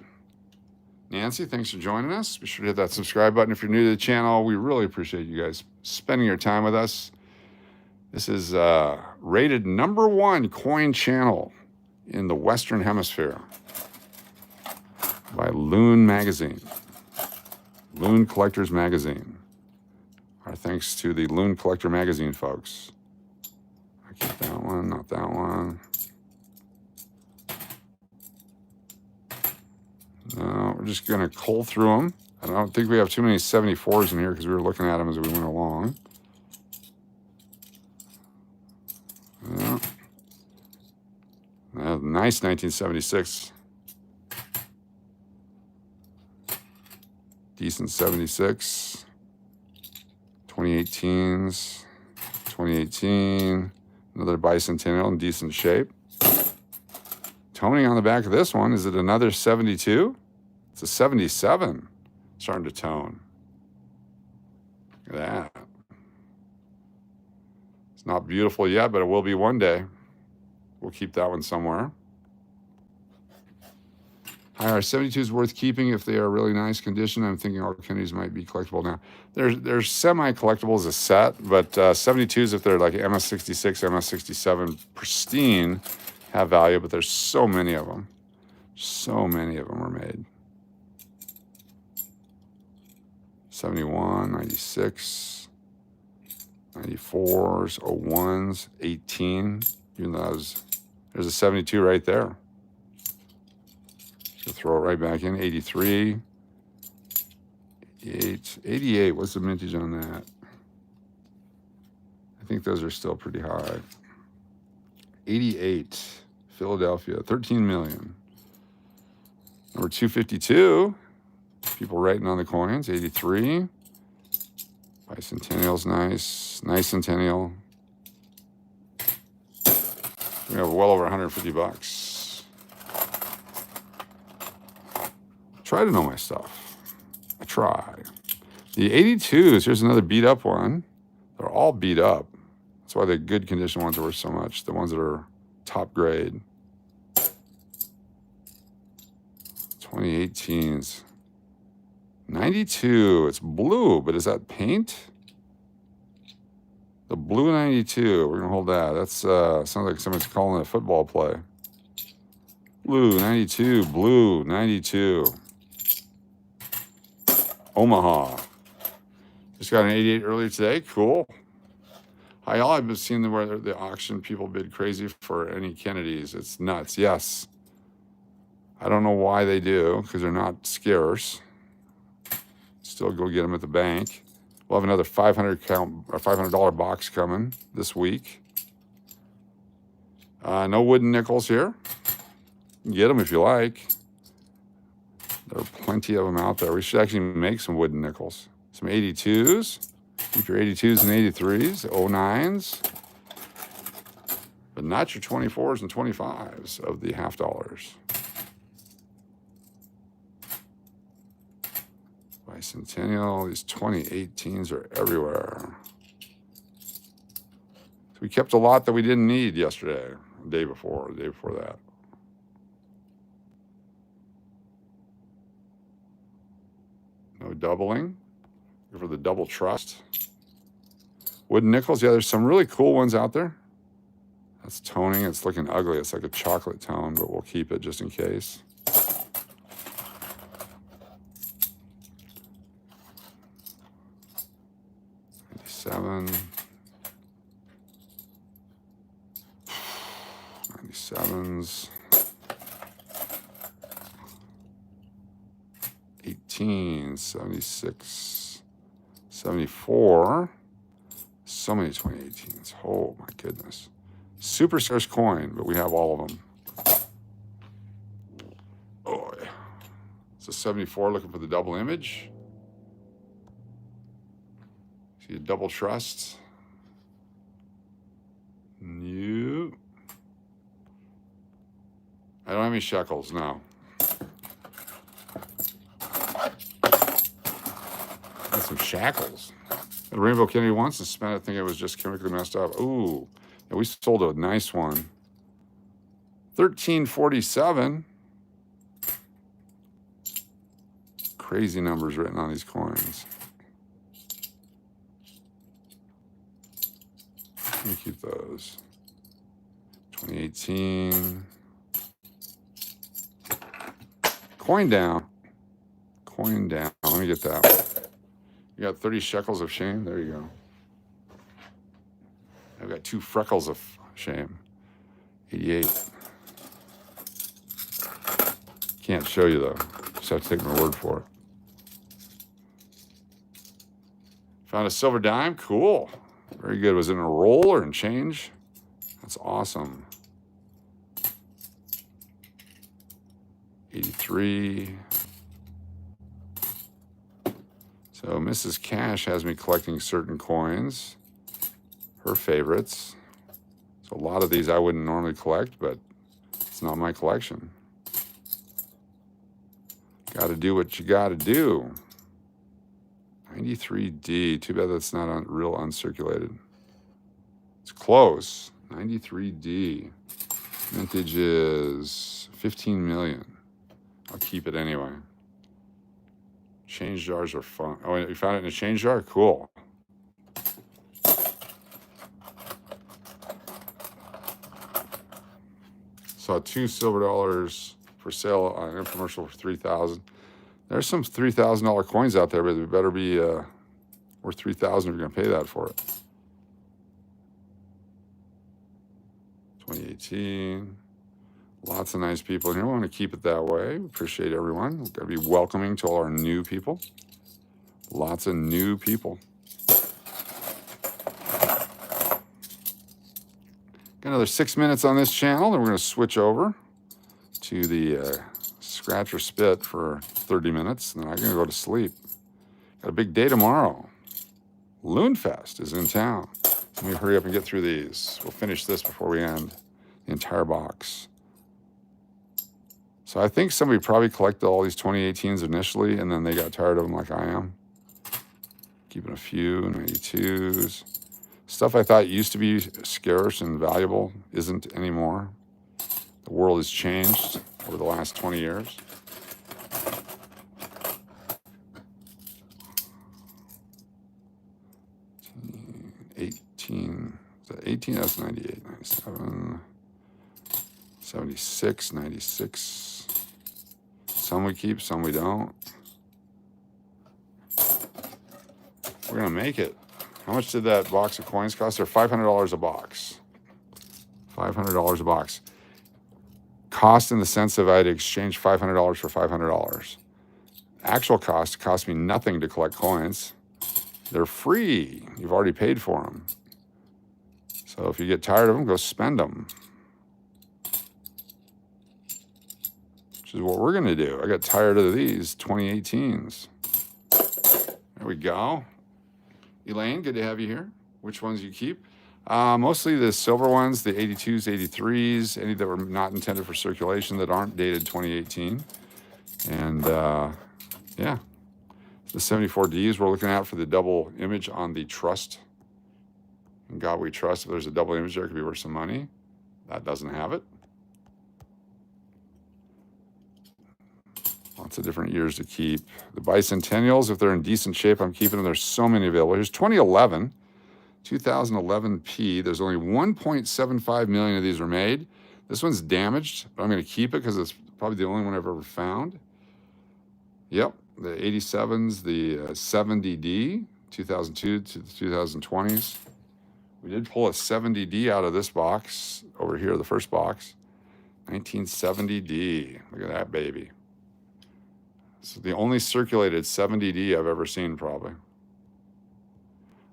A: Nancy, thanks for joining us. Be sure to hit that subscribe button if you're new to the channel. We really appreciate you guys spending your time with us. This is rated #1 coin channel in the Western Hemisphere by Loon Magazine, Loon Collectors Magazine. Our thanks to the Loon Collector Magazine folks. I keep that one, not that one. No, we're just going to cull through them. I don't think we have too many 74s in here because we were looking at them as we went along. Yeah. Nice 1976. Decent 76. 2018s. 2018. Another bicentennial in decent shape. Toning on the back of this one. Is it another 72? It's a 77. Starting to tone. Look at that. It's not beautiful yet, but it will be one day. We'll keep that one somewhere. Hi, are 72s worth keeping if they are really nice condition? I'm thinking all Kennedys might be collectible now. There's semi-collectibles a set, but 72s, if they're like MS66, MS67 pristine, have value, but there's so many of them. So many of them are made. 71, 96, 94s, 01s, 18. Even though there's a 72 right there. So throw it right back in. 83, 88. What's the mintage on that? I think those are still pretty high. 88, Philadelphia, 13 million. Number 252. People writing on the coins. 83. Bicentennial's nice. Nice centennial. We have well over 150 bucks. Try to know my stuff. I try. The 82s, here's another beat up one. They're all beat up. That's why the good condition ones are worth so much. The ones that are top grade. 2018s. 92, it's blue, but is that paint? The blue 92, we're gonna hold that. That's sounds like someone's calling it a football play. Blue 92, blue 92. Omaha. Just got an 88 earlier today, cool. Hi, all. I've been seeing where the auction people bid crazy for any Kennedys. It's nuts, yes. I don't know why they do, because they're not scarce. Still go get them at the bank. We'll have another $500 box coming this week. No wooden nickels here. You can get them if you like. There are plenty of them out there. We should actually make some wooden nickels. Some 82s. Keep your 82s and 83s, 09s. But not your 24s and 25s of the half dollars. Bicentennial, these 2018s are everywhere. So we kept a lot that we didn't need yesterday, the day before that. No doubling. Go for the double trust. Wooden nickels, yeah, there's some really cool ones out there. That's toning, it's looking ugly. It's like a chocolate tone, but we'll keep it just in case. '97. 97s. 18, 76, 74. So many 2018s. Oh my goodness. Super scarce coin, but we have all of them. Oh, yeah. It's a 74 looking for the double image. See a double trust. New. I don't have any shekels, no. Got some shackles. The Rainbow Kennedy wants to spend it, thinking it was just chemically messed up. Ooh, yeah, we sold a nice one. 1347. Crazy numbers written on these coins. Let me keep those. 2018. Coin down. Coin down. Let me get that one. You got 30 shekels of shame? There you go. I've got 2 freckles of shame. 88. Can't show you though. Just have to take my word for it. Found a silver dime. Cool. Very good. Was it in a roll or in change? That's awesome. 83. So Mrs. Cash has me collecting certain coins, her favorites. So a lot of these I wouldn't normally collect, but it's not my collection. Got to do what you got to do. 93D. Too bad that's not real uncirculated. It's close. 93D. Vintage is 15 million. I'll keep it anyway. Change jars are fun. Oh, you found it in a change jar? Cool. Saw $2 silver for sale on an infomercial for $3,000. There's some $3,000 coins out there, but it better be worth $3,000 if you're going to pay that for it. 2018. Lots of nice people in here. We want to keep it that way. Appreciate everyone. We've got to be welcoming to all our new people. Lots of new people. Got another 6 minutes on this channel, then we're going to switch over to the scratch or spit for 30 minutes, and then I'm going to go to sleep. Got a big day tomorrow. Loonfest is in town. Let me hurry up and get through these. We'll finish this before we end the entire box. So I think somebody probably collected all these 2018s initially, and then they got tired of them like I am. Keeping a few 92s. Stuff I thought used to be scarce and valuable isn't anymore. The world has changed over the last 20 years. That's 98, 97, 76, 96. Some we keep, some we don't. We're gonna make it. How much did that box of coins cost? They're $500 a box. $500 a box. Cost in the sense of I had to exchange $500 for $500. Actual cost me nothing to collect coins. They're free. You've already paid for them. So if you get tired of them, go spend them. Which is what we're going to do. I got tired of these 2018s. There we go. Elaine, good to have you here. Which ones you keep? Mostly the silver ones, the 82s, 83s, any that were not intended for circulation that aren't dated 2018. And yeah, the 74Ds we're looking at for the double image on the trust. In God we trust. If there's a double image there, it could be worth some money. That doesn't have it. Lots of different years to keep. The bicentennials, if they're in decent shape, I'm keeping them. There's so many available. Here's 2011, 2011P. There's only 1.75 million of these were made. This one's damaged, but I'm going to keep it because it's probably the only one I've ever found. Yep, the 87s, the 70D, 2002 to the 2020s. We did pull a 70D out of this box over here, the first box. 1970D. Look at that baby. It's the only circulated 70D I've ever seen, probably.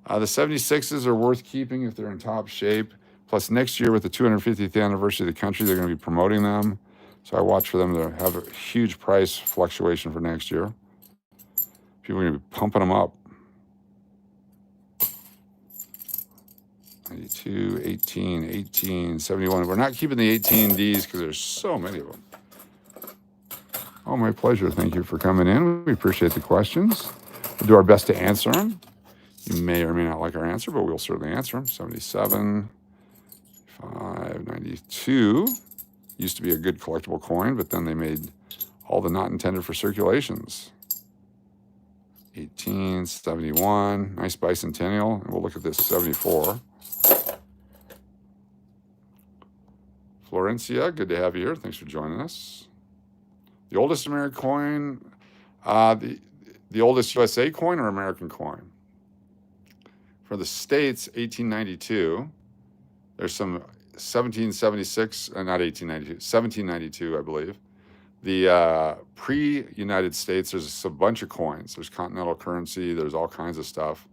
A: The 76s are worth keeping if they're in top shape. Plus, next year with the 250th anniversary of the country, they're going to be promoting them. So I watch for them to have a huge price fluctuation for next year. People are going to be pumping them up. 92, 18, 18, 71. We're not keeping the 18Ds because there's so many of them. Oh, my pleasure. Thank you for coming in. We appreciate the questions. We'll do our best to answer them. You may or may not like our answer, but we'll certainly answer them. 77, 5, 92. Used to be a good collectible coin, but then they made all the not intended for circulations. 18, 71. Nice bicentennial. And we'll look at this 74. Florencia, good to have you here. Thanks for joining us. The oldest American coin, the oldest USA coin or American coin? For the States, 1892. There's some 1776, not 1892, 1792, I believe. The pre-United States, there's a bunch of coins. There's continental currency. There's all kinds of stuff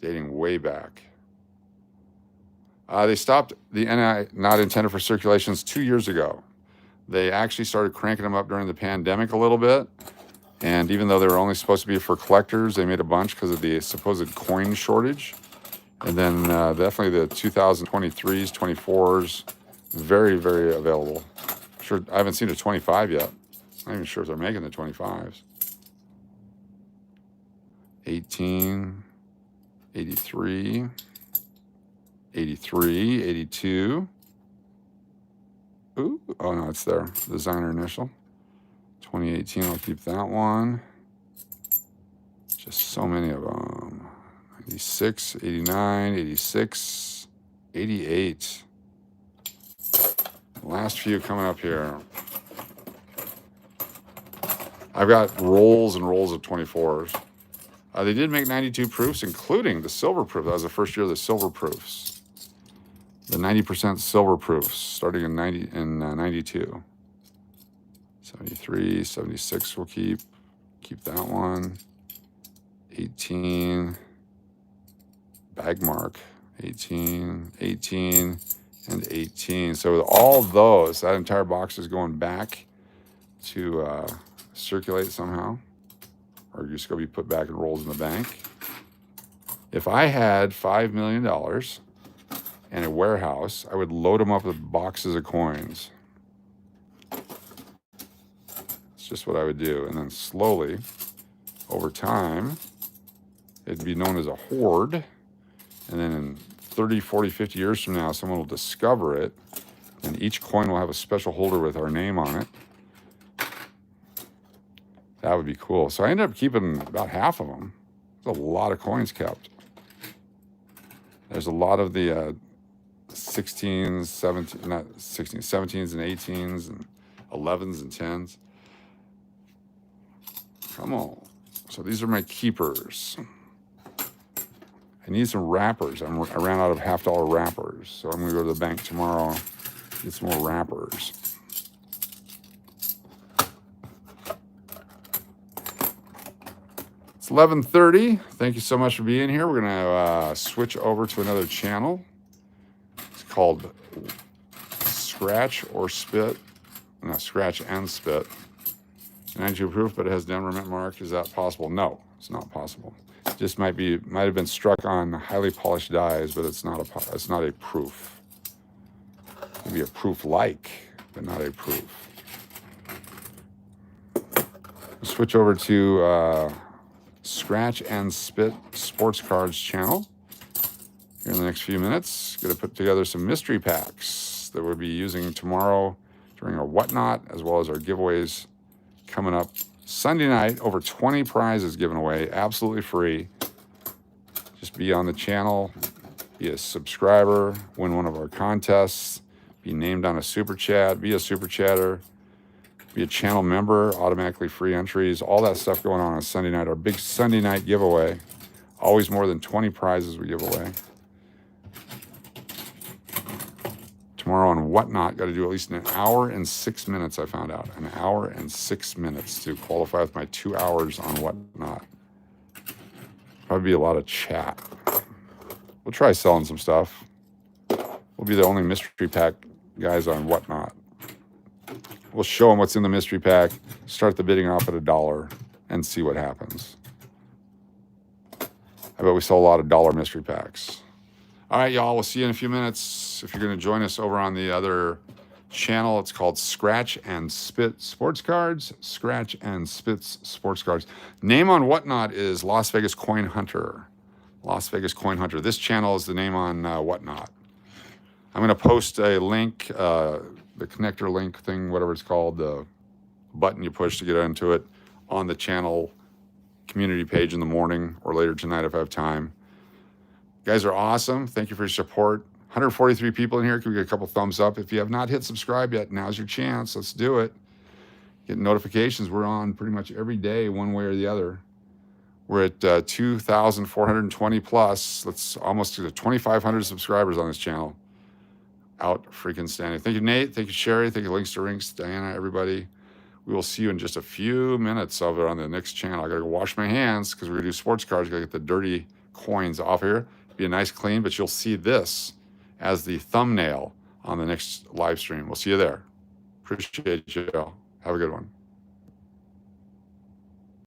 A: dating way back. They stopped the NI not intended for circulations 2 years ago. They actually started cranking them up during the pandemic a little bit. And even though they were only supposed to be for collectors, they made a bunch because of the supposed coin shortage. And then definitely the 2023s, 24s, very, very available. Sure, I haven't seen a 25 yet. I'm not even sure if they're making the 25s. 18, 83, 83, 82. Ooh, oh no, it's there. Designer initial. 2018, I'll keep that one. Just so many of them. 86, 89, 86, 88. Last few coming up here. I've got rolls and rolls of 24s. They did make 92 proofs, including the silver proof. That was the first year of the silver proofs. The 90% silver proofs, starting in 92. 73, 76 we'll keep. Keep that one. 18. Bag mark. 18, 18, and 18. So with all those, that entire box is going back to circulate somehow, or just going to be put back in rolls in the bank. If I had $5 million and a warehouse, I would load them up with boxes of coins. It's just what I would do. And then slowly, over time, it'd be known as a hoard. And then in 30, 40, 50 years from now, someone will discover it, and each coin will have a special holder with our name on it. That would be cool. So I ended up keeping about half of them. There's a lot of coins kept. There's a lot of the 16s, 17, not 16s, 17s and 18s and 11s and 10s. Come on. So these are my keepers. I need some wrappers. I ran out of $50 wrappers. So I'm going to go to the bank tomorrow, get some more wrappers. It's 11:30. Thank you so much for being here. We're going to switch over to another channel. It's called Scratch or Spit. No, Scratch and Spit. 92 proof, but it has Denver mint mark. Is that possible? No, it's not possible. It just might have been struck on highly polished dies, but it's not a proof. It can be a proof like, but not a proof. We'll switch over to Scratch and Spit Sports Cards channel here in the next few minutes. Going to put together some mystery packs that we'll be using tomorrow during our Whatnot, as well as our giveaways coming up Sunday night. Over 20 prizes given away, absolutely free. Just be on the channel, be a subscriber, win one of our contests, be named on a super chat, be a super chatter, be a channel member, automatically free entries, all that stuff going on Sunday night. Our big Sunday night giveaway. Always more than 20 prizes we give away. Tomorrow on Whatnot, got to do at least 1 hour and 6 minutes, I found out. 1 hour and 6 minutes to qualify with my 2 hours on Whatnot. Probably be a lot of chat. We'll try selling some stuff. We'll be the only mystery pack guys on Whatnot. We'll show them what's in the mystery pack, start the bidding off at $1, and see what happens. I bet we sell a lot of dollar mystery packs. All right, y'all, we'll see you in a few minutes. If you're going to join us over on the other channel, it's called Scratch and Spit Sports Cards. Scratch and Spit Sports Cards. Name on Whatnot is Las Vegas Coin Hunter. Las Vegas Coin Hunter. This channel is the name on Whatnot. I'm going to post a link, the connector link thing, whatever it's called, the button you push to get into it, on the channel community page in the morning or later tonight if I have time. You guys are awesome. Thank you for your support. 143 people in here. Can we get a couple thumbs up? If you have not hit subscribe yet, now's your chance. Let's do it. Get notifications. We're on pretty much every day, one way or the other. We're at 2,420 plus. Let's almost to 2,500 subscribers on this channel. Out freaking standing. Thank you, Nate. Thank you, Sherry. Thank you, Links to Rinks, Diana, everybody. We will see you in just a few minutes over on the next channel. I got to go wash my hands because we're going to do sports cards. Got to get the dirty coins off here. Be a nice clean, but you'll see this as the thumbnail on the next live stream. We'll see you there. Appreciate you all. Have a good one.